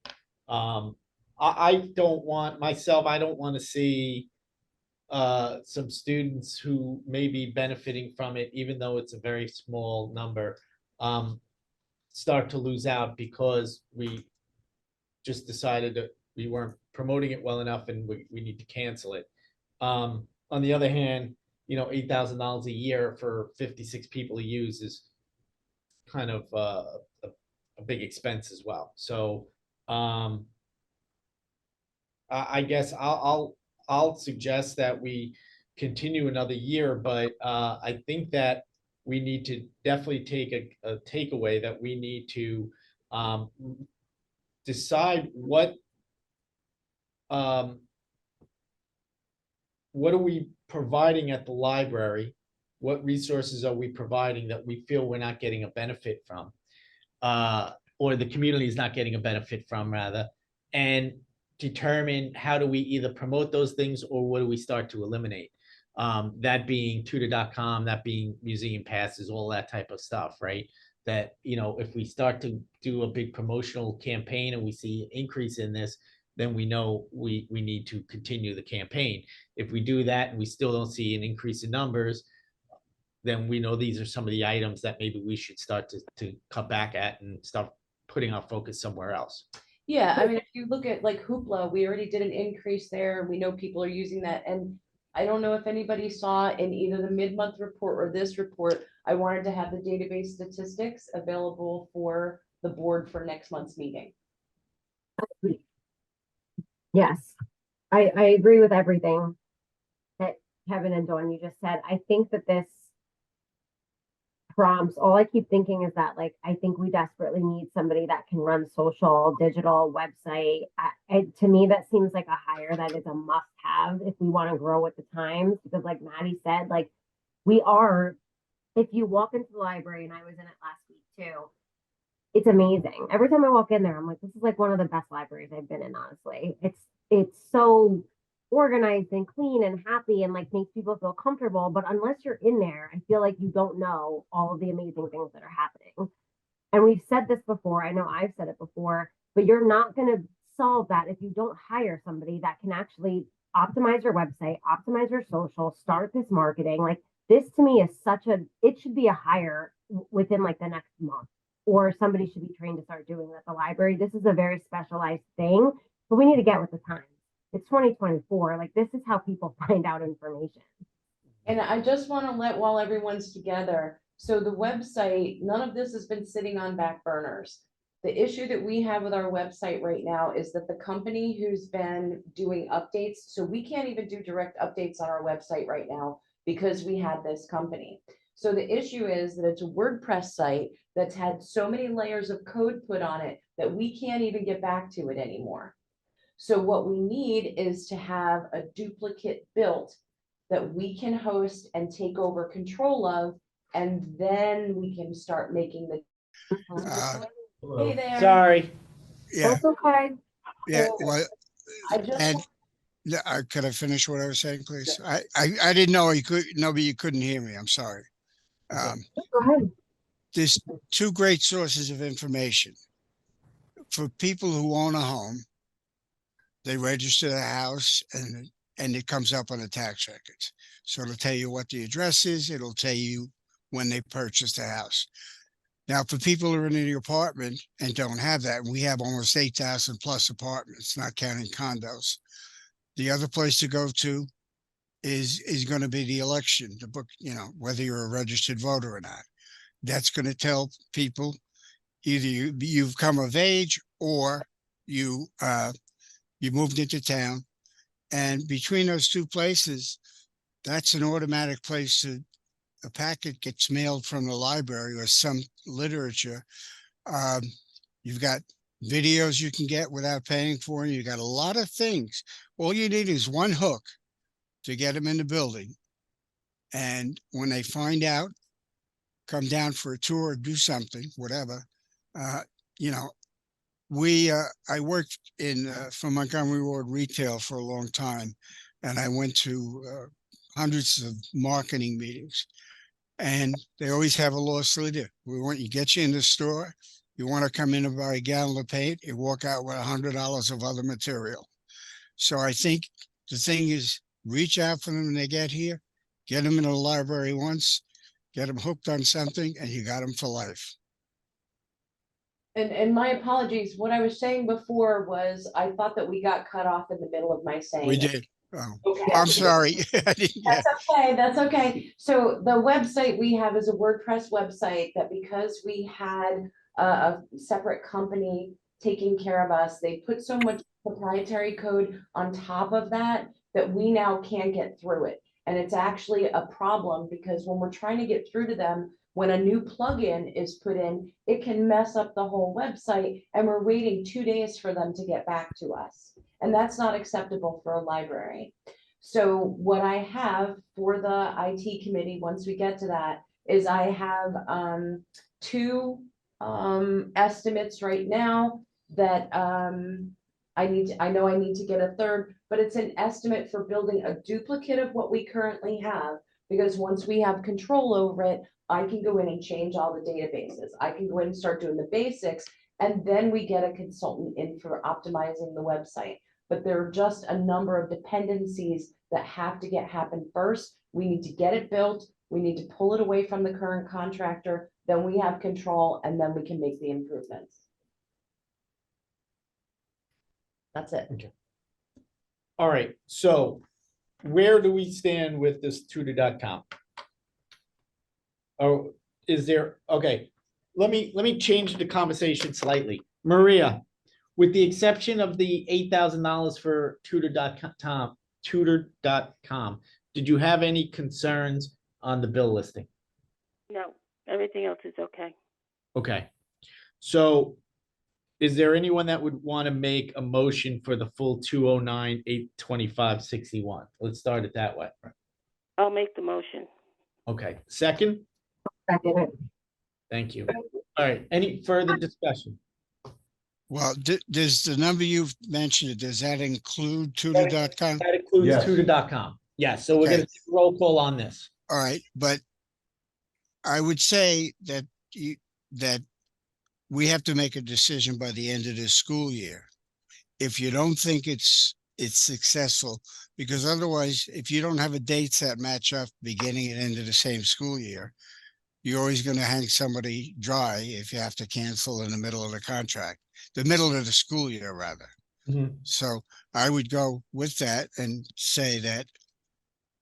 I don't want myself, I don't want to see some students who may be benefiting from it, even though it's a very small number, start to lose out because we just decided that we weren't promoting it well enough and we need to cancel it. On the other hand, $8,000 a year for 56 people to use is kind of a big expense as well. So I guess I'll suggest that we continue another year, but I think that we need to definitely take a takeaway that we need to decide what are we providing at the library? What resources are we providing that we feel we're not getting a benefit from? Or the community is not getting a benefit from, rather, and determine how do we either promote those things or what do we start to eliminate? That being tutor.com, that being museum passes, all that type of stuff, right? That, if we start to do a big promotional campaign and we see an increase in this, then we know we need to continue the campaign. If we do that and we still don't see an increase in numbers, then we know these are some of the items that maybe we should start to cut back at and start putting our focus somewhere else. Yeah, I mean, if you look at like Hoopla, we already did an increase there. We know people are using that. And I don't know if anybody saw in either the mid-month report or this report, I wanted to have the database statistics available for the board for next month's meeting. Yes, I agree with everything that Kevin and Dawn you just said. I think that this prompts, all I keep thinking is that, like, I think we desperately need somebody that can run social, digital, website. To me, that seems like a hire that is a must have if we want to grow with the times, because like Maddie said, like if you walk into the library, and I was in it last week too, it's amazing. Every time I walk in there, I'm like, this is like one of the best libraries I've been in, honestly. It's so organized and clean and happy and like makes people feel comfortable. But unless you're in there, I feel like you don't know all of the amazing things that are happening. And we've said this before. I know I've said it before, but you're not going to solve that if you don't hire somebody that can actually optimize your website, optimize your social, start this marketing. Like, this to me is it should be a hire within like the next month, or somebody should be trained to start doing it at the library. This is a very specialized thing, but we need to get with the times. It's 2024. Like, this is how people find out information. And I just want to while everyone's together, so the website, none of this has been sitting on back burners. The issue that we have with our website right now is that the company who's been doing updates, so we can't even do direct updates on our website right now because we had this company. So the issue is that it's a WordPress site that's had so many layers of code put on it that we can't even get back to it anymore. So what we need is to have a duplicate built that we can host and take over control of, and then we can start making the. Hey there. Sorry. Yeah, That's okay. yeah. So, Well, I just. and could I finish what I was saying, please? I didn't know but you couldn't hear me. I'm sorry. Go ahead. There's two great sources of information for people who own a home. they register the house and it comes up on the tax records. So it'll tell you what the address is. It'll tell you when they purchased the house. Now, for people who are in the apartment and don't have that, we have almost 8,000 plus apartments, not counting condos. The other place to go to is going to be the election, the book, you know, whether you're a registered voter or not. That's going to tell people either you've come of age or you moved into town. And between those two places, that's an automatic place to, a packet gets mailed from the library or some literature. You've got videos you can get without paying for, and you got a lot of things. All you need is one hook to get them in the building. And when they find out, come down for a tour, do something, whatever. You know, I worked for Montgomery Ward retail for a long time, and I went to hundreds of marketing meetings, and they always have a lost leader. You get you in the store, you want to come in and buy a gallon of paint, you walk out with $100 of other material. So I think the thing is, reach out for them when they get here, get them in the library once, get them hooked on something, and you got them for life. And my apologies, what I was saying before was, I thought that we got cut off in the middle of my saying. We it. did. Oh, Okay. I'm sorry. I didn't get- That's okay, that's okay. So the website we have is a WordPress website that, because we had a separate company taking care of us, they put so much proprietary code on top of that we now can't get through it. And it's actually a problem, because when we're trying to get through to them, when a new plugin is put in, it can mess up the whole website, and we're waiting 2 days for them to get back to us. And that's not acceptable for a library. So what I have for the IT committee, once we get to that, is I have two estimates right now that I know I need to get a third, but it's an estimate for building a duplicate of what we currently have. Because once we have control over it, I can go in and change all the databases. I can go in and start doing the basics, and then we get a consultant in for optimizing the website. But there are just a number of dependencies that have to happen first. We need to get it built. We need to pull it away from the current contractor. Then we have control, and then we can make the improvements. That's it. Okay. All right, so where do we stand with this tutor.com? Oh, is there, okay, let me change the conversation slightly. Maria, with the exception of the $8,000 for tutor.com, did you have any concerns on the bill listing? No, everything else is okay. Okay, so is there anyone that would want to make a motion for the full 209,825.61? Let's start it that way. I'll make the motion. Okay, second? Second. Thank you. All right, any further discussion? Well, does the number you've mentioned, does that include tutor.com? That includes Yes. tutor.com. Yes, so we're Okay. gonna do a roll call on this. All right, but I would say that we have to make a decision by the end of this school year. If you don't think it's successful, because otherwise, if you don't have a dates that match up beginning and end of the same school year, you're always going to hang somebody dry if you have to cancel in the middle of the contract, the middle of the school year, rather. Mhm. So I would go with that and say that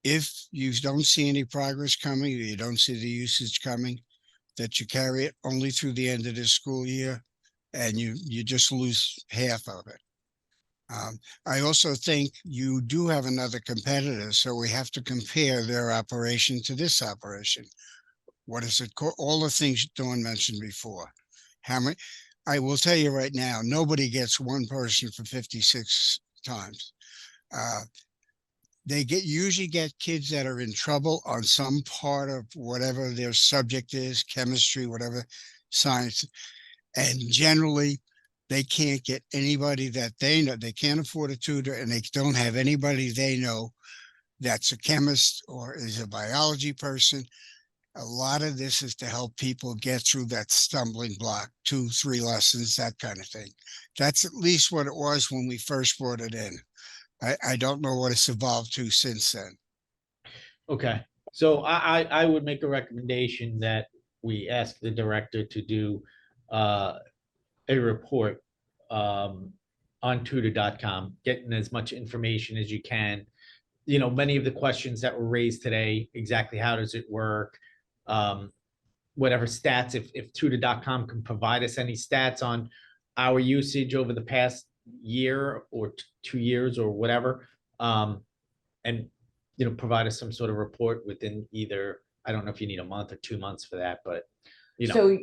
if you don't see any progress coming, or you don't see the usage coming, that you carry it only through the end of this school year, and you just lose half of it. I also think you do have another competitor, so we have to compare their operation to this operation. What is it called? All the things Dawn mentioned before. How many? I will tell you right now, nobody gets one person for 56 times. They usually get kids that are in trouble on some part of whatever their subject is, chemistry, whatever, science. And generally, they can't get anybody that they know. They can't afford a tutor, and they don't have anybody they know that's a chemist or is a biology person. A lot of this is to help people get through that stumbling block, 2, 3 lessons, that kind of thing. That's at least what it was when we first brought it in. I don't know what it's evolved to since then. Okay, so I would make a recommendation that we ask the director to do a report on tutor.com, getting as much information as you can. You know, many of the questions that were raised today, exactly how does it work? Whatever stats, if tutor.com can provide us any stats on our usage over the past year or 2 years or whatever. And, you know, provide us some sort of report within either, I don't know if you need a month or 2 months for that, but, you know. So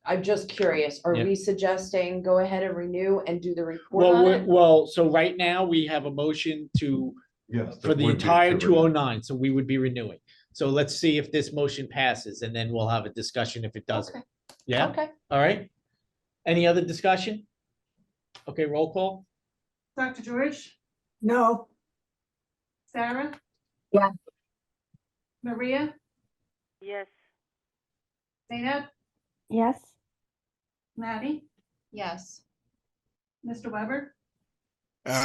I'm just curious, are Yeah. we suggesting go ahead and renew and do the report Well, on it? well, so right now we have a motion to, Yes. for the that would be entire to 209, so we would be renewing. So let's see if this motion passes and then we'll have a discussion if it doesn't. Okay. Yeah, Okay, all right. Any other discussion? Okay, roll call. Dr. George, No, Sarah? Yeah. Maria, Yes. Zainab, Yes. Maddie, Yes. Mr. Weber?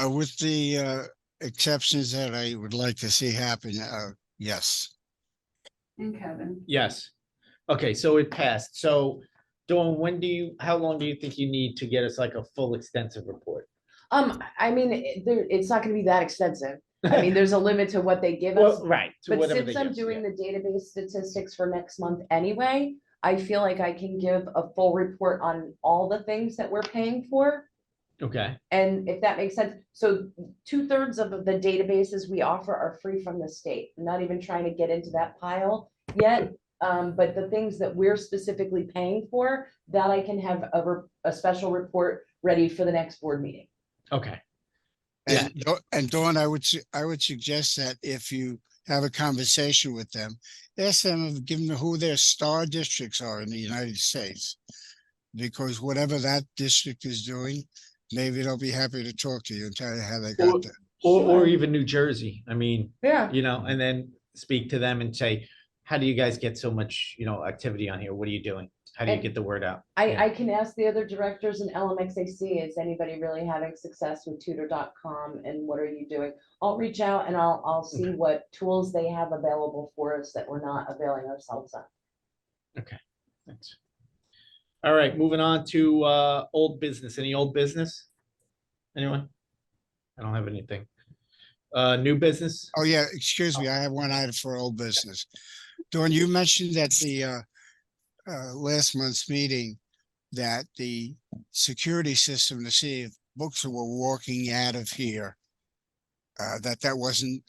With the exceptions that I would like to see happen, yes. And Kevin. Yes. Okay, so it passed. So Dawn, how long do you think you need to get us like a full extensive report? I mean, it's not gonna be that extensive. I mean, there's a limit to what they give us. Well, right. to But whatever since they I'm give us, doing yeah. the database statistics for next month anyway, I feel like I can give a full report on all the things that we're paying for. Okay, And if that makes sense, so 2/3 of the databases we offer are free from the state. I'm not even trying to get into that pile yet. But the things that we're specifically paying for, that I can have a special report ready for the next board meeting. okay. Yeah. And Dawn, I would suggest that if you have a conversation with them, ask them, give them who their star districts are in the United States. Because whatever that district is doing, maybe they'll be happy to talk to you and tell you how they got there. Or even New Jersey. I mean, Yeah. you know, and then speak to them and say, how do you guys get so much, you know, activity on here? What are you doing? How do you And get the word out? Yeah. I can ask the other directors in LMXAC, is anybody really having success with tutor.com and what are you doing? I'll reach out and I'll see what tools they have available for us that we're not availing ourselves of. Thanks. All right, moving on to old business. Any old business? Anyone? I don't have anything. New business? Oh, yeah, excuse me, I have one item for old business. Dawn, you mentioned at the last month's meeting that the security system to see if books were walking out of here, that wasn't,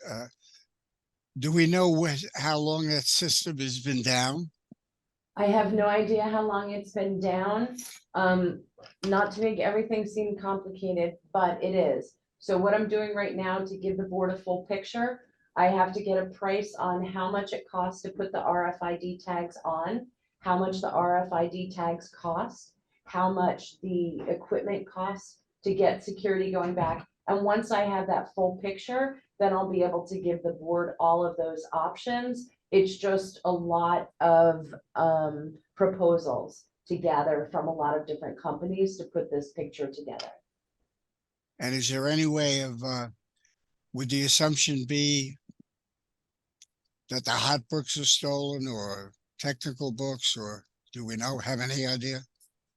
do we know how long that system has been down? I have no idea how long it's been down. Not to make everything seem complicated, but it is. So what I'm doing right now to give the board a full picture, I have to get a price on how much it costs to put the RFID tags on, how much the RFID tags cost, how much the equipment costs to get security going back. And once I have that full picture, then I'll be able to give the board all of those options. It's just a lot of proposals to gather from a lot of different companies to put this picture together. And is there any way of, would the assumption be that the hot books are stolen or technical books, or do we have any idea?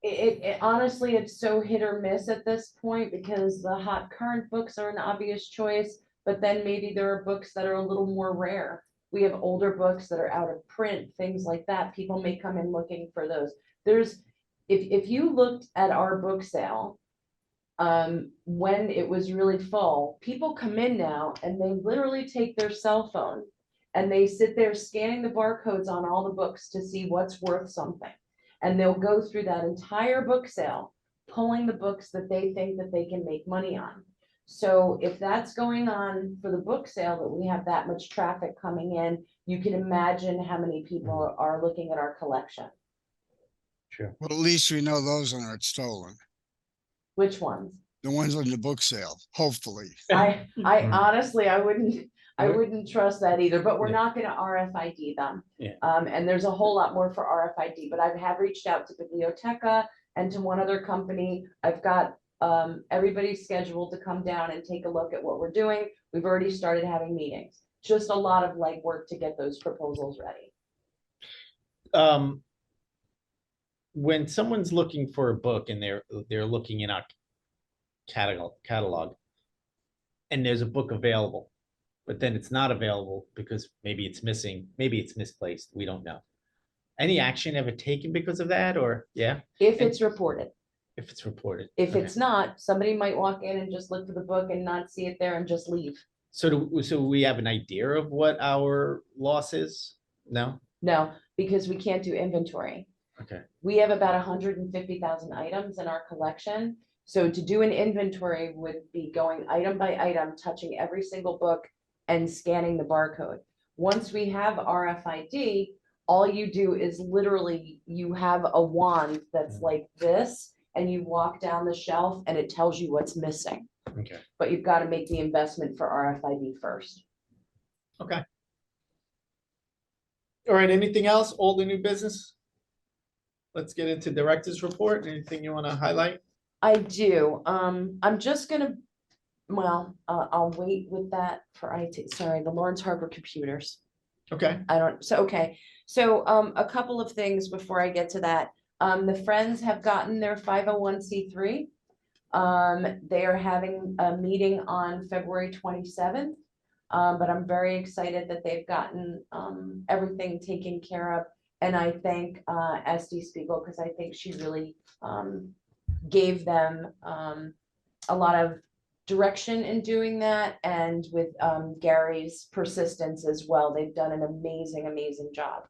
It honestly, it's so hit or miss at this point because the hot current books are an obvious choice, but then maybe there are books that are a little more rare. We have older books that are out of print, things like that. People may come in looking for those. If you looked at our book sale, when it was really full, people come in now and they literally take their cell phone and they sit there scanning the barcodes on all the books to see what's worth something. And they'll go through that entire book sale, pulling the books that they think that they can make money on. So if that's going on for the book sale, that we have that much traffic coming in, you can imagine how many people are looking at our collection. Sure. Well, at least we know those aren't stolen. Which ones? The ones on the book sale, hopefully. I honestly, I wouldn't I What- wouldn't trust that either, but we're Yeah. not gonna RFID them. Yeah. And there's a whole lot more for RFID, but I have reached out to Biblioteca and to one other company. I've got everybody scheduled to come down and take a look at what we're doing. We've already started having meetings. Just a lot of legwork to get those proposals ready. When someone's looking for a book and they're looking in our catalog, and there's a book available, but then it's not available because maybe it's missing, maybe it's misplaced, we don't know. Any action ever taken because of that, or, yeah, If And- it's reported. if it's reported? If Okay. it's not, somebody might walk in and just look for the book and not see it there and just leave. So we have an idea of what our loss is? No? No, because we can't do inventory. Okay, We have about 150,000 items in our collection. So to do an inventory would be going item by item, touching every single book and scanning the barcode. Once we have RFID, all you do is literally, you have a wand that's like this, and you walk down the shelf and it tells you what's missing. okay, But you've got to make the investment for RFID first. okay. All right, anything else? All the new business? Let's get into director's report. Anything you want to highlight? I do. I'm just gonna, well, I'll wait with that for IT, sorry, the Lawrence Harbor computers. Okay, Okay, so a couple of things before I get to that. The Friends have gotten their 501c3. They are having a meeting on February 27th. But I'm very excited that they've gotten everything taken care of. And I thank SD Spiegel, because I think she really gave them a lot of direction in doing that, and with Gary's persistence as well. They've done an amazing job.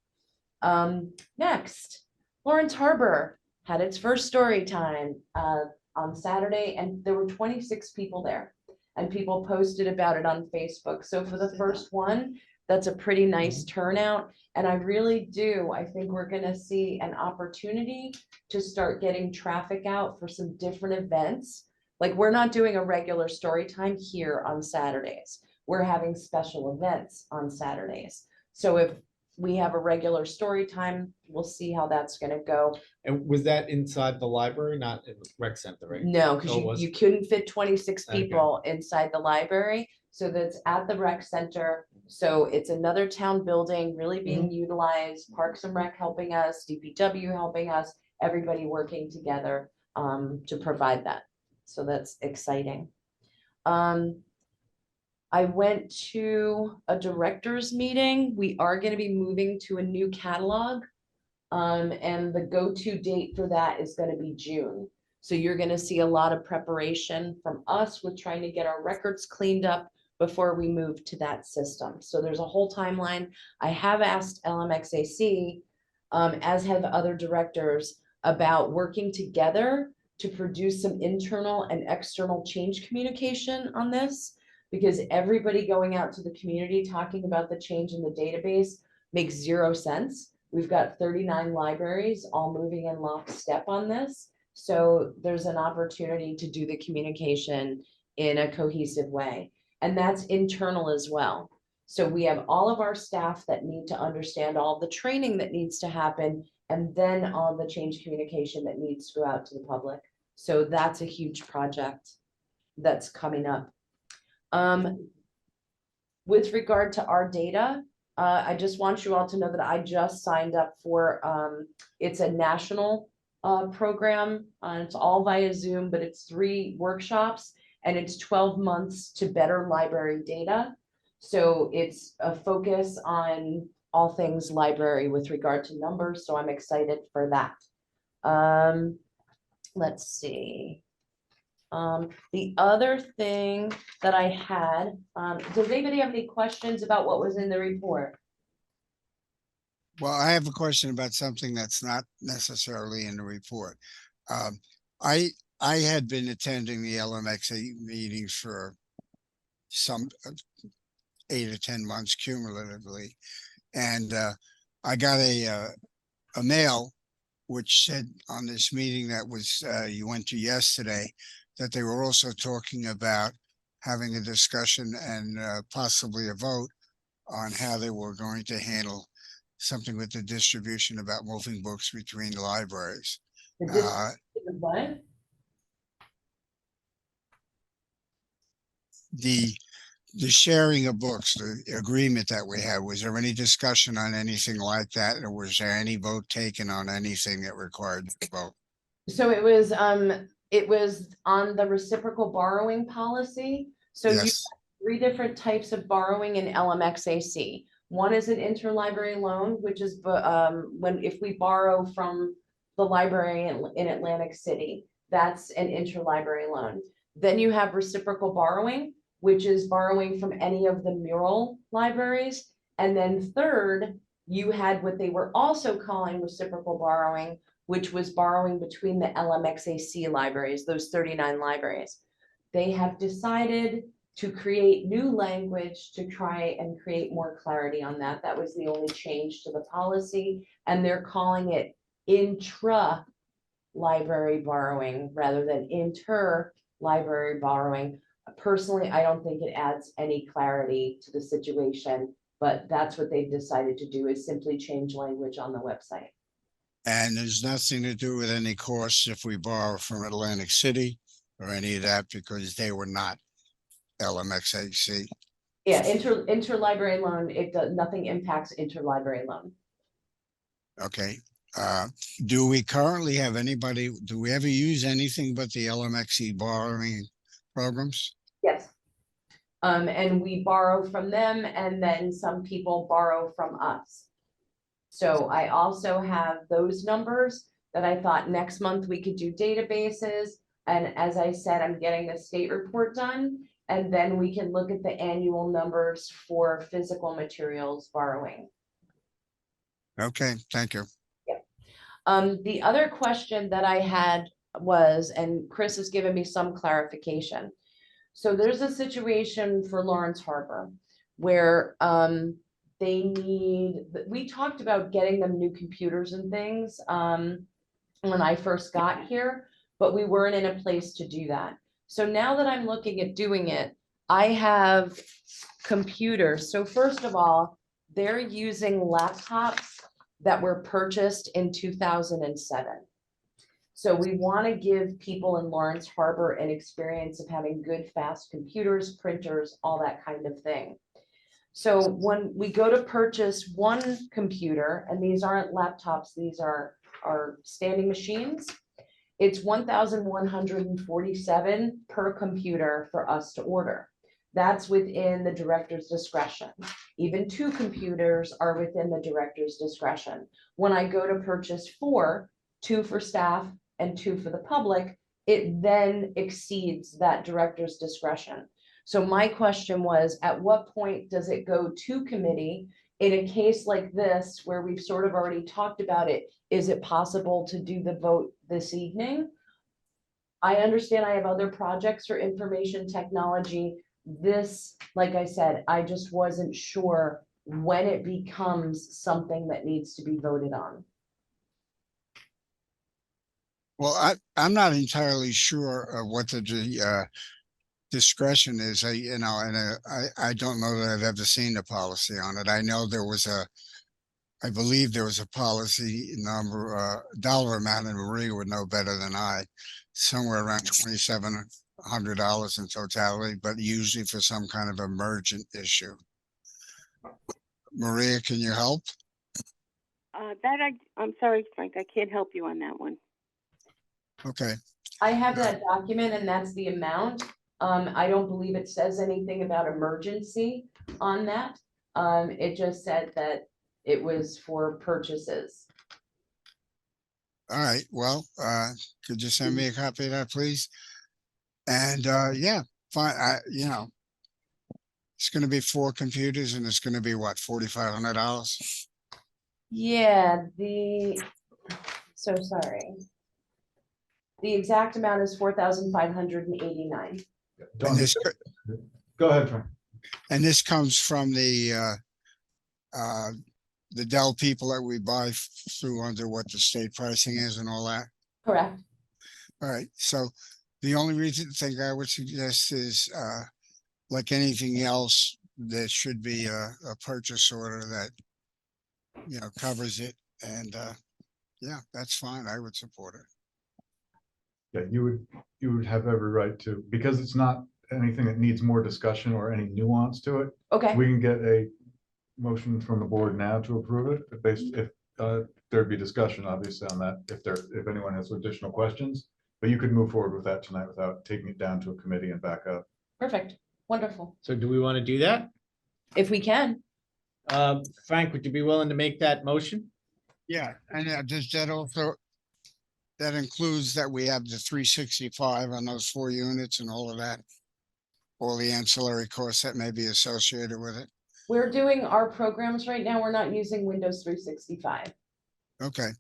Next, Lawrence Harbor had its first story time on Saturday, and there were 26 people there, and people posted about it on Facebook. So for the first one, that's a pretty nice turnout. And I think we're gonna see an opportunity to start getting traffic out for some different events. Like, we're not doing a regular story time here on Saturdays. We're having special events on Saturdays. So if we have a regular story time, we'll see how that's gonna go. and was that inside the library, not in the rec center, right? No, because Oh, it was? you couldn't fit 26 Okay. people inside the library. So that's at the rec center. So it's another town building really being Mm-hmm. utilized, Parks and Rec helping us, DPW helping us, everybody working together to provide that. So that's exciting. I went to a director's meeting. We are going to be moving to a new catalog. And the go-to date for that is going to be June. So you're going to see a lot of preparation from us with trying to get our records cleaned up before we move to that system. So there's a whole timeline. I have asked LMXAC, as have other directors, about working together to produce some internal and external change communication on this, because everybody going out to the community talking about the change in the database makes zero sense. We've got 39 libraries all moving in lockstep on this. So there's an opportunity to do the communication in a cohesive way. And that's internal as well. So we have all of our staff that need to understand all the training that needs to happen, and then all the change communication that needs to go out to the public. So that's a huge project that's coming up. With regard to our data, I just want you all to know that I just signed up for, it's a national program. It's all via Zoom, but it's 3 workshops, and it's 12 months to better library data. So it's a focus on all things library with regard to numbers. So I'm excited for that. Let's see. The other thing that I had, does anybody have any questions about what was in the report? Well, I have a question about something that's not necessarily in the report. I had been attending the LMXA meetings for some 8 or 10 months cumulatively. And I got a mail which said on this meeting that was you went to yesterday, that they were also talking about having a discussion and possibly a vote on how they were going to handle something with the distribution about moving books between libraries. The district, what? The sharing of books, the agreement that we had, was there any discussion on anything like that? Or was there any vote taken on anything that required a vote? So it was on the reciprocal borrowing policy. So you have Yes, 3 different types of borrowing in LMXAC. One is an interlibrary loan, which is if we borrow from the library in Atlantic City, that's an interlibrary loan. Then you have reciprocal borrowing, which is borrowing from any of the mural libraries. And then third, you had what they were also calling reciprocal borrowing, which was borrowing between the LMXAC libraries, those 39 libraries. They have decided to create new language to try and create more clarity on that. That was the only change to the policy, and they're calling it intra-library borrowing rather than inter-library borrowing. Personally, I don't think it adds any clarity to the situation, but that's what they've decided to do, is simply change language on the website. and there's nothing to do with any costs if we borrow from Atlantic City or any of that, because they were not LMXAC. Yeah, interlibrary loan, nothing impacts interlibrary loan. Okay. Do we currently have anybody, do we ever use anything but the LMXE borrowing programs? Yes. And we borrow from them, and then some people borrow from us. So I also have those numbers that I thought next month we could do databases. And as I said, I'm getting the state report done, and then we can look at the annual numbers for physical materials borrowing. Okay, thank you. The other question that I had was, and Chris has given me some clarification. So there's a situation for Lawrence Harbor where we talked about getting them new computers and things when I first got here, but we weren't in a place to do that. So now that I'm looking at doing it, I have computers. So first of all, they're using laptops that were purchased in 2007. So we want to give people in Lawrence Harbor an experience of having good, fast computers, printers, all that kind of thing. So when we go to purchase one computer, and these aren't laptops, these are standing machines, it's $1,147 per computer for us to order. That's within the director's discretion. Even 2 computers are within the director's discretion. When I go to purchase 4, 2 for staff and 2 for the public, it then exceeds that director's discretion. So my question was, at what point does it go to committee? In a case like this, where we've sort of already talked about it, is it possible to do the vote this evening? I understand I have other projects for information technology. This, like I said, I just wasn't sure when it becomes something that needs to be voted on. Well, I'm not entirely sure of what the discretion is, and I don't know that I've ever seen a policy on it. I know I believe there was a policy number, dollar amount, and Maria would know better than I, somewhere around $2,700 in totality, but usually for some kind of emergent issue. Maria, can you help? I'm sorry, Frank, I can't help you on that one. Okay. I have that document, and that's the amount. I don't believe it says anything about emergency on that. It just said that it was for purchases. All right. Well, could you send me a copy of that, please? And yeah, fine. It's going to be 4 computers, and it's going to be what, $4,500? Yeah, so sorry. The exact amount is $4,589. Dawn, go ahead, Frank. And this comes from the Dell people that we buy through under what the state pricing is and all that. Correct. All right. So the only thing I would suggest is like anything else, there should be a purchase order that, you know, covers it. And, yeah, that's fine. I would support it. Yeah, you would have every right to, because it's not anything that needs more discussion or any nuance to it. Okay, We can get a motion from the board now to approve it, if there'd be discussion, obviously, on that, if anyone has additional questions. But you could move forward with that tonight without taking it down to a committee and back up. perfect, wonderful. So do we want to do that? If we can, Frank, would you be willing to make that motion? Yeah, and does that also, that includes that we have the 365 on those 4 units and all of that? All the ancillary costs that may be associated with it? we're doing our programs right now. We're not using Windows 365. Okay.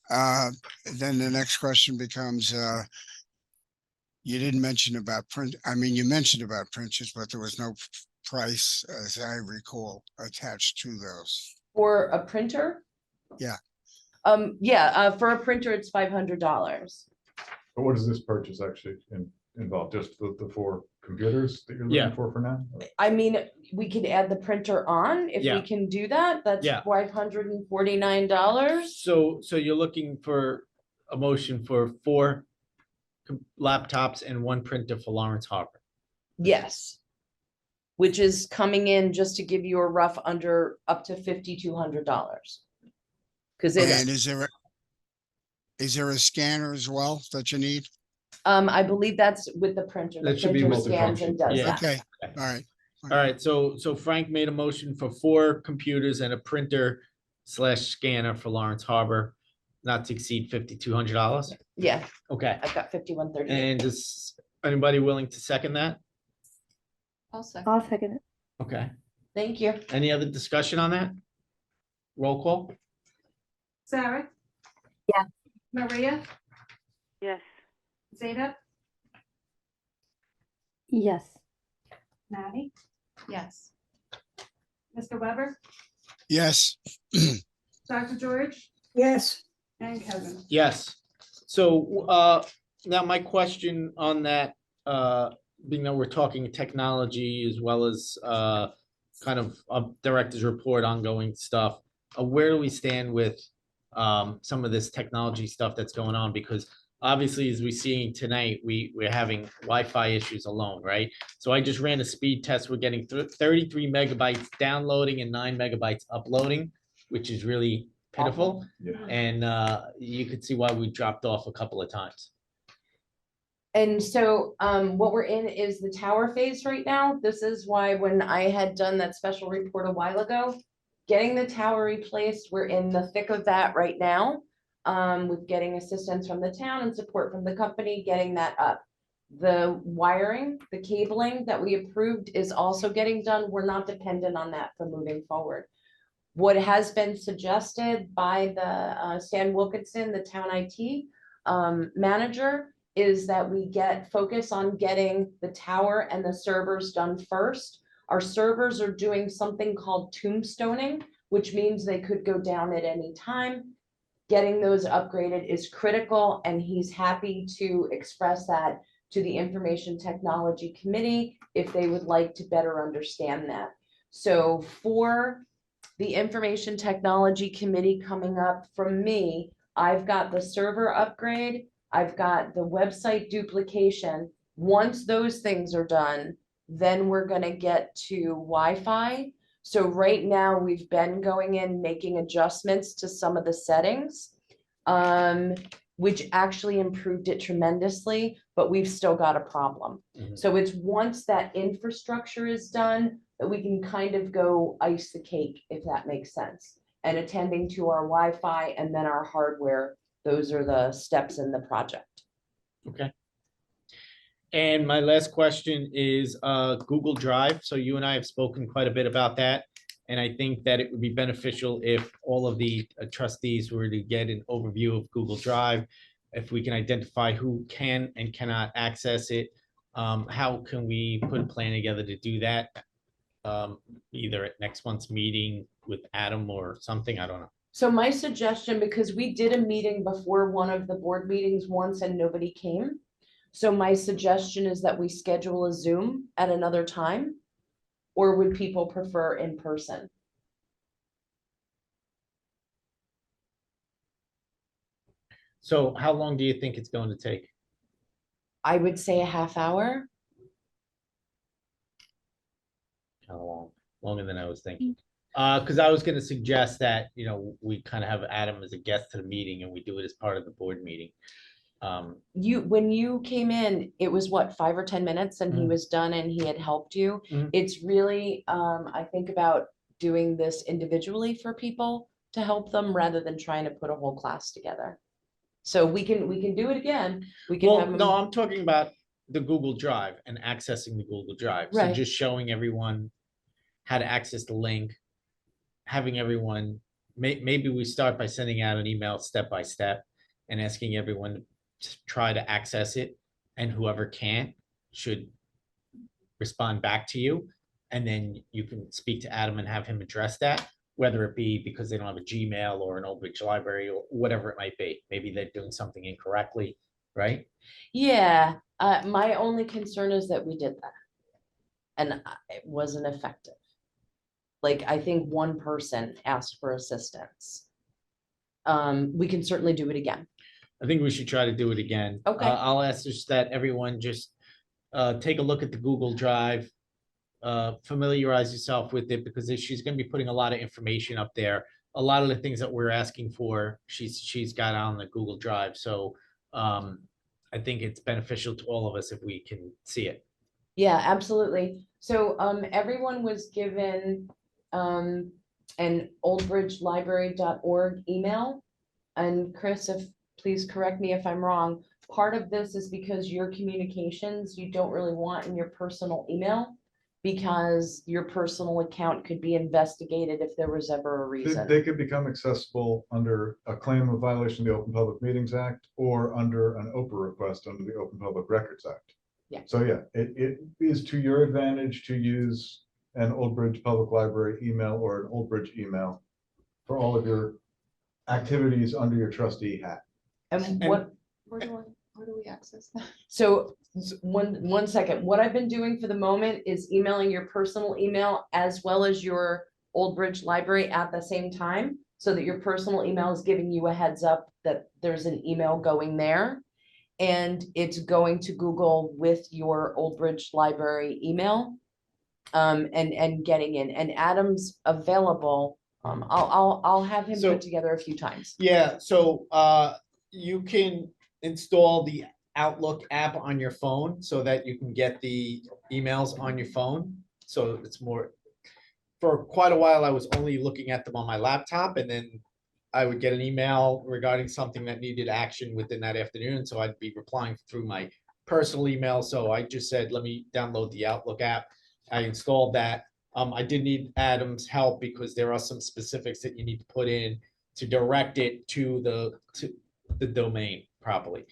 Then the next question becomes, you didn't mention about you mentioned about printers, but there was no price, as I recall, attached to those. For a printer? Yeah. For a printer, it's $500. But what does this purchase actually involve? Just the 4 computers that you're Yeah. looking for now? I mean, we could add the printer on if Yeah. we can do that. That's Yeah. $549. So you're looking for a motion for 4 laptops and 1 printer for Lawrence Harbor. Yes. Which is coming in, just to give you a rough, under up to $5,200. Because And it's, is there a scanner as well that you need? I believe that's with the printer. The That should be printer scans and does Yeah. that. Okay, all right. All right, so Frank made a motion for 4 computers and a printer / scanner for Lawrence Harbor, not to exceed $5,200. Yeah, Okay, I've got 5138. and is anybody willing to second that? I'll second. I'll second it. Okay, Thank you. any other discussion on that? Roll call? Sarah? Yes. Maria? Yes. Zeta? Yes. Maddie? Yes. Mr. Weber? Yes, Dr. George? Yes, And Kevin? Yes. So now my question on that, being that we're talking technology as well as kind of a director's report, ongoing stuff, where do we stand with some of this technology stuff that's going on? Because obviously, as we're seeing tonight, we're having Wi-Fi issues alone, right? So I just ran a speed test. We're getting 33 megabytes downloading and 9 megabytes uploading, which is really pitiful. Yeah. And you could see why we dropped off a couple of times. And so what we're in is the tower phase right now. This is why when I had done that special report a while ago, getting the tower replaced, we're in the thick of that right now. With getting assistance from the town and support from the company, getting that up. The wiring, the cabling that we approved is also getting done. We're not dependent on that for moving forward. What has been suggested by the Stan Wilkinson, the town IT manager, is that we focus on getting the tower and the servers done first. Our servers are doing something called tombstoning, which means they could go down at any time. Getting those upgraded is critical, and he's happy to express that to the Information Technology Committee if they would like to better understand that. So for the Information Technology Committee coming up from me, I've got the server upgrade, I've got the website duplication. Once those things are done, then we're gonna get to Wi-Fi. So right now, we've been going in, making adjustments to some of the settings, which actually improved it tremendously, but we've still got a problem. Mhm. So it's once that infrastructure is done, that we can kind of go ice the cake, if that makes sense. And attending to our Wi-Fi and then our hardware, those are the steps in the project. Okay. And my last question is Google Drive. So you and I have spoken quite a bit about that. And I think that it would be beneficial if all of the trustees were to get an overview of Google Drive. If we can identify who can and cannot access it, how can we put a plan together to do that? Either at next month's meeting with Adam or something, I don't know. So my suggestion, because we did a meeting before one of the board meetings once and nobody came. So my suggestion is that we schedule a Zoom at another time, or would people prefer in person? So how long do you think it's going to take? I would say a half hour. How long? Longer than I was thinking. Because I was gonna suggest that, we kind of have Adam as a guest to the meeting and we do it as part of the board meeting. When you came in, it was what, 5 or 10 minutes and he Mhm. was done and he had helped you. Mhm. It's really, I think about doing this individually for people to help them rather than trying to put a whole class together. So we can do it again. We can have Well, them. no, I'm talking about the Google Drive and accessing the Google Drive. So Right. just showing everyone how to access the link, having everyone, maybe we start by sending out an email step by step and asking everyone to try to access it, and whoever can't should respond back to you. And then you can speak to Adam and have him address that, whether it be because they don't have a Gmail or an Old Bridge Library or whatever it might be. Maybe they're doing something incorrectly, right? Yeah, my only concern is that we did that. And it wasn't effective. Like, I think one person asked for assistance. We can certainly do it again. I think we should try to do it again. Okay. I'll ask just that everyone just take a look at the Google Drive, familiarize yourself with it, because she's going to be putting a lot of information up there. A lot of the things that we're asking for, she's got on the Google Drive. So I think it's beneficial to all of us if we can see it. Yeah, absolutely. So everyone was given an oldbridgelibrary.org email. And Chris, please correct me if I'm wrong. Part of this is because your communications you don't really want in your personal email, because your personal account could be investigated if there was ever a reason. They could become accessible under a claim of violation of the Open Public Meetings Act or under an OPRA request under the Open Public Records Act. Yeah. So yeah, it is to your advantage to use an Old Bridge Public Library email or an Old Bridge email for all of your activities under your trustee hat. And And- Where do we access that? so one second, what I've been doing for the moment is emailing your personal email as well as your Old Bridge Library at the same time, so that your personal email is giving you a heads up that there's an email going there. And it's going to Google with your Old Bridge Library email. And getting in, and Adam's available. I'll have him So- put together a few times. Yeah, so you can install the Outlook app on your phone so that you can get the emails on your phone. So it's more, for quite a while, I was only looking at them on my laptop, and then I would get an email regarding something that needed action within that afternoon. So I'd be replying through my personal email. So I just said, let me download the Outlook app. I installed that. I did need Adam's help because there are some specifics that you need to put in to direct it to the domain properly.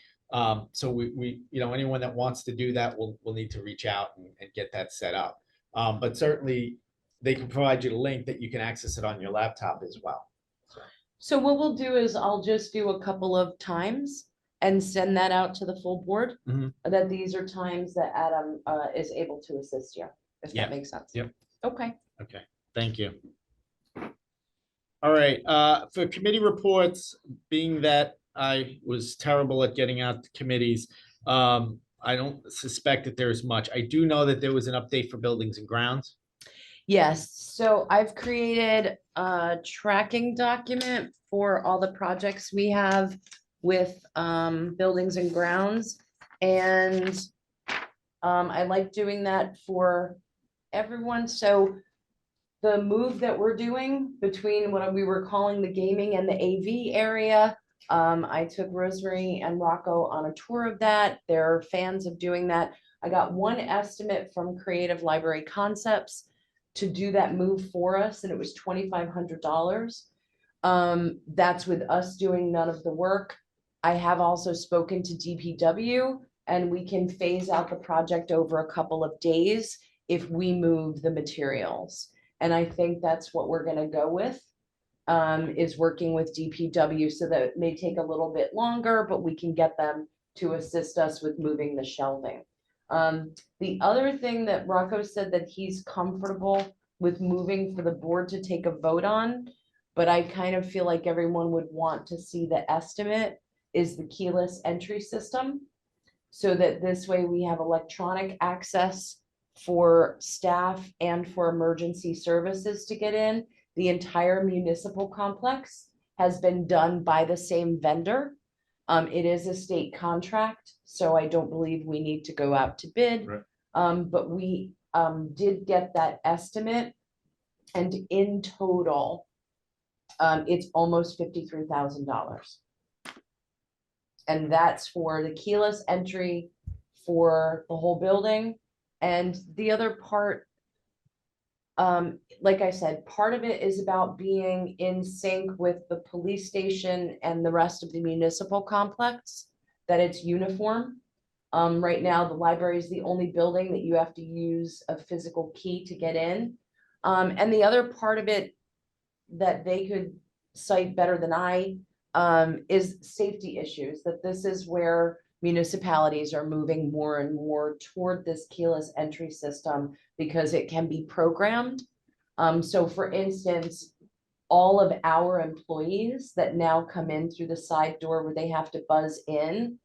So we, anyone that wants to do that will need to reach out and get that set up. But certainly they can provide you the link that you can access it on your laptop as well. So what we'll do is I'll just do a couple of times and send that out to the full board. Mhm. That these are times that Adam is able to assist you, if Yeah. that makes sense. Yep. Okay. Okay, thank you. All right, for committee reports, being that I was terrible at getting out to committees, I don't suspect that there's much. I do know that there was an update for buildings and grounds. Yes, so I've created a tracking document for all the projects we have with buildings and grounds. And I like doing that for everyone. So the move that we're doing between what we were calling the gaming and the AV area, I took Rosemary and Rocco on a tour of that. They're fans of doing that. I got one estimate from Creative Library Concepts to do that move for us, and it was $2,500. That's with us doing none of the work. I have also spoken to DPW, and we can phase out the project over a couple of days if we move the materials. And I think that's what we're gonna go with, is working with DPW, so that it may take a little bit longer, but we can get them to assist us with moving the shelving. The other thing that Rocco said that he's comfortable with moving for the board to take a vote on, but I kind of feel like everyone would want to see the estimate, is the keyless entry system. So that this way we have electronic access for staff and for emergency services to get in. The entire municipal complex has been done by the same vendor. It is a state contract, so I don't believe we need to go out to bid. Right. But we did get that estimate, and in total, it's almost $53,000. And that's for the keyless entry for the whole building. And the other part, like I said, part of it is about being in sync with the police station and the rest of the municipal complex, that it's uniform. Right now, the library is the only building that you have to use a physical key to get in. And the other part of it that they could cite better than I, is safety issues, that this is where municipalities are moving more and more toward this keyless entry system because it can be programmed. So for instance, all of our employees that now come in through the side door where they have to buzz in,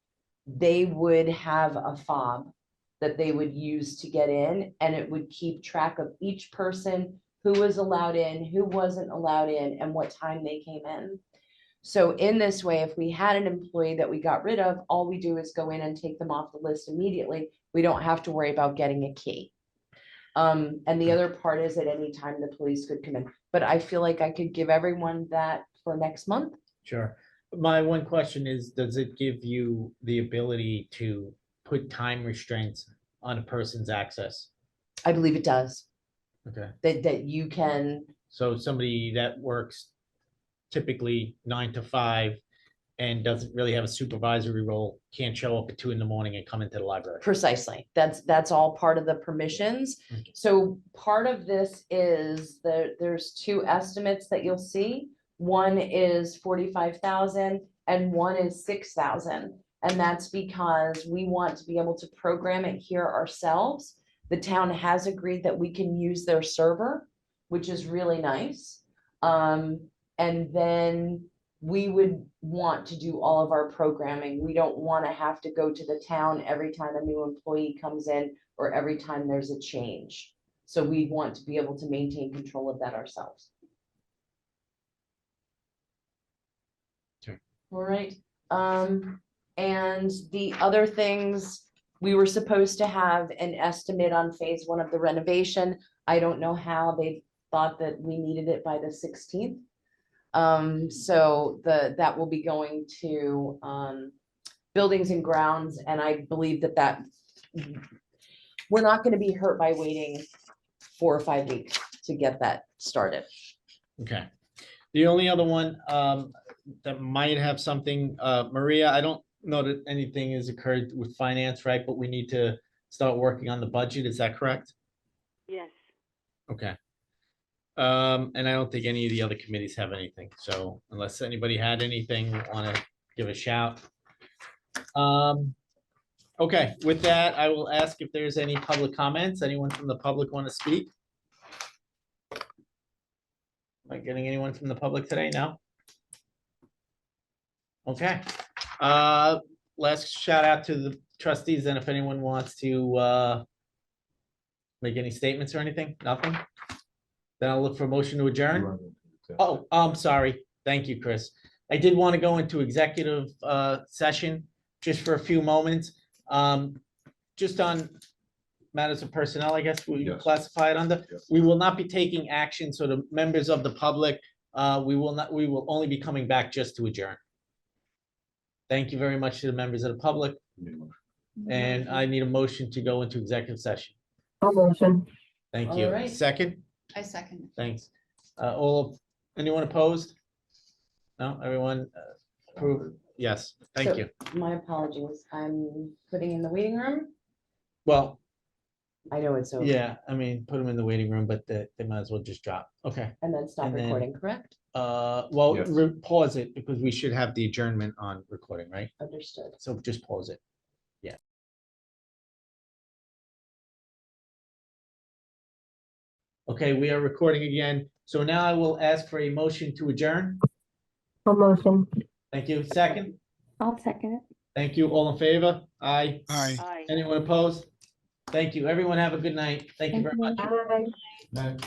they would have a fob that they would use to get in, and it would keep track of each person, who was allowed in, who wasn't allowed in, and what time they came in. So in this way, if we had an employee that we got rid of, all we do is go in and take them off the list immediately. We don't have to worry about getting a key. And the other part is at any time the police could come in, but I feel like I could give everyone that for next month. Sure. My one question is, does it give you the ability to put time restraints on a person's access? I believe it does, Okay, that you can, so somebody that works typically 9 to 5 and doesn't really have a supervisory role can't show up at 2 in the morning and come into the library. precisely, that's all part of the permissions. Okay. So part of this is there's two estimates that you'll see. One is 45,000 and one is 6,000. And that's because we want to be able to program it here ourselves. The town has agreed that we can use their server, which is really nice. And then we would want to do all of our programming. We don't want to have to go to the town every time a new employee comes in or every time there's a change. So we want to be able to maintain control of that ourselves. Okay. All right. And the other things, we were supposed to have an estimate on phase 1 of the renovation. I don't know how they thought that we needed it by the 16th. So that will be going to buildings and grounds, and I believe that we're not going to be hurt by waiting 4 or 5 weeks to get that started. Okay. The only other one that might have something, Maria, I don't know that anything has occurred with finance, right? But we need to start working on the budget. Is that correct? Yes. Okay. And I don't think any of the other committees have anything. So unless anybody had anything, want to give a shout. Okay, with that, I will ask if there's any public comments. Anyone from the public want to speak? Am I getting anyone from the public today? No? Okay. Last shout out to the trustees, and if anyone wants to make any statements or anything, nothing? Then I'll look for a motion to adjourn. Oh, I'm sorry. Thank you, Chris. I did want to go into executive session just for a few moments. Just on matters of personnel, I guess we Yes. classify it under. Yes. We will not be taking action, so the members of the public, we will only be coming back just to adjourn. Thank you very much to the members of the public, and I need a motion to go into executive session. I'll motion. Thank All you. right. Second? I second. Thanks. Anyone opposed? No, everyone approved? Yes, thank So- you. My apologies. I'm putting in the waiting room. Well, I know it's over. yeah, I mean, put them in the waiting room, but they might as well just drop. Okay, And then stop And then- recording, correct? Well, Yes. pause it because we should have the adjournment on recording, right? Understood. So just pause it. Yeah. Okay, we are recording again. So now I will ask for a motion to adjourn. A motion. Thank you. Second. I'll second it. Thank you. All in favor? Aye. Aye. Aye. Anyone opposed? Thank you. Everyone have a good night. Thank you very Thank you. much. Bye. Night.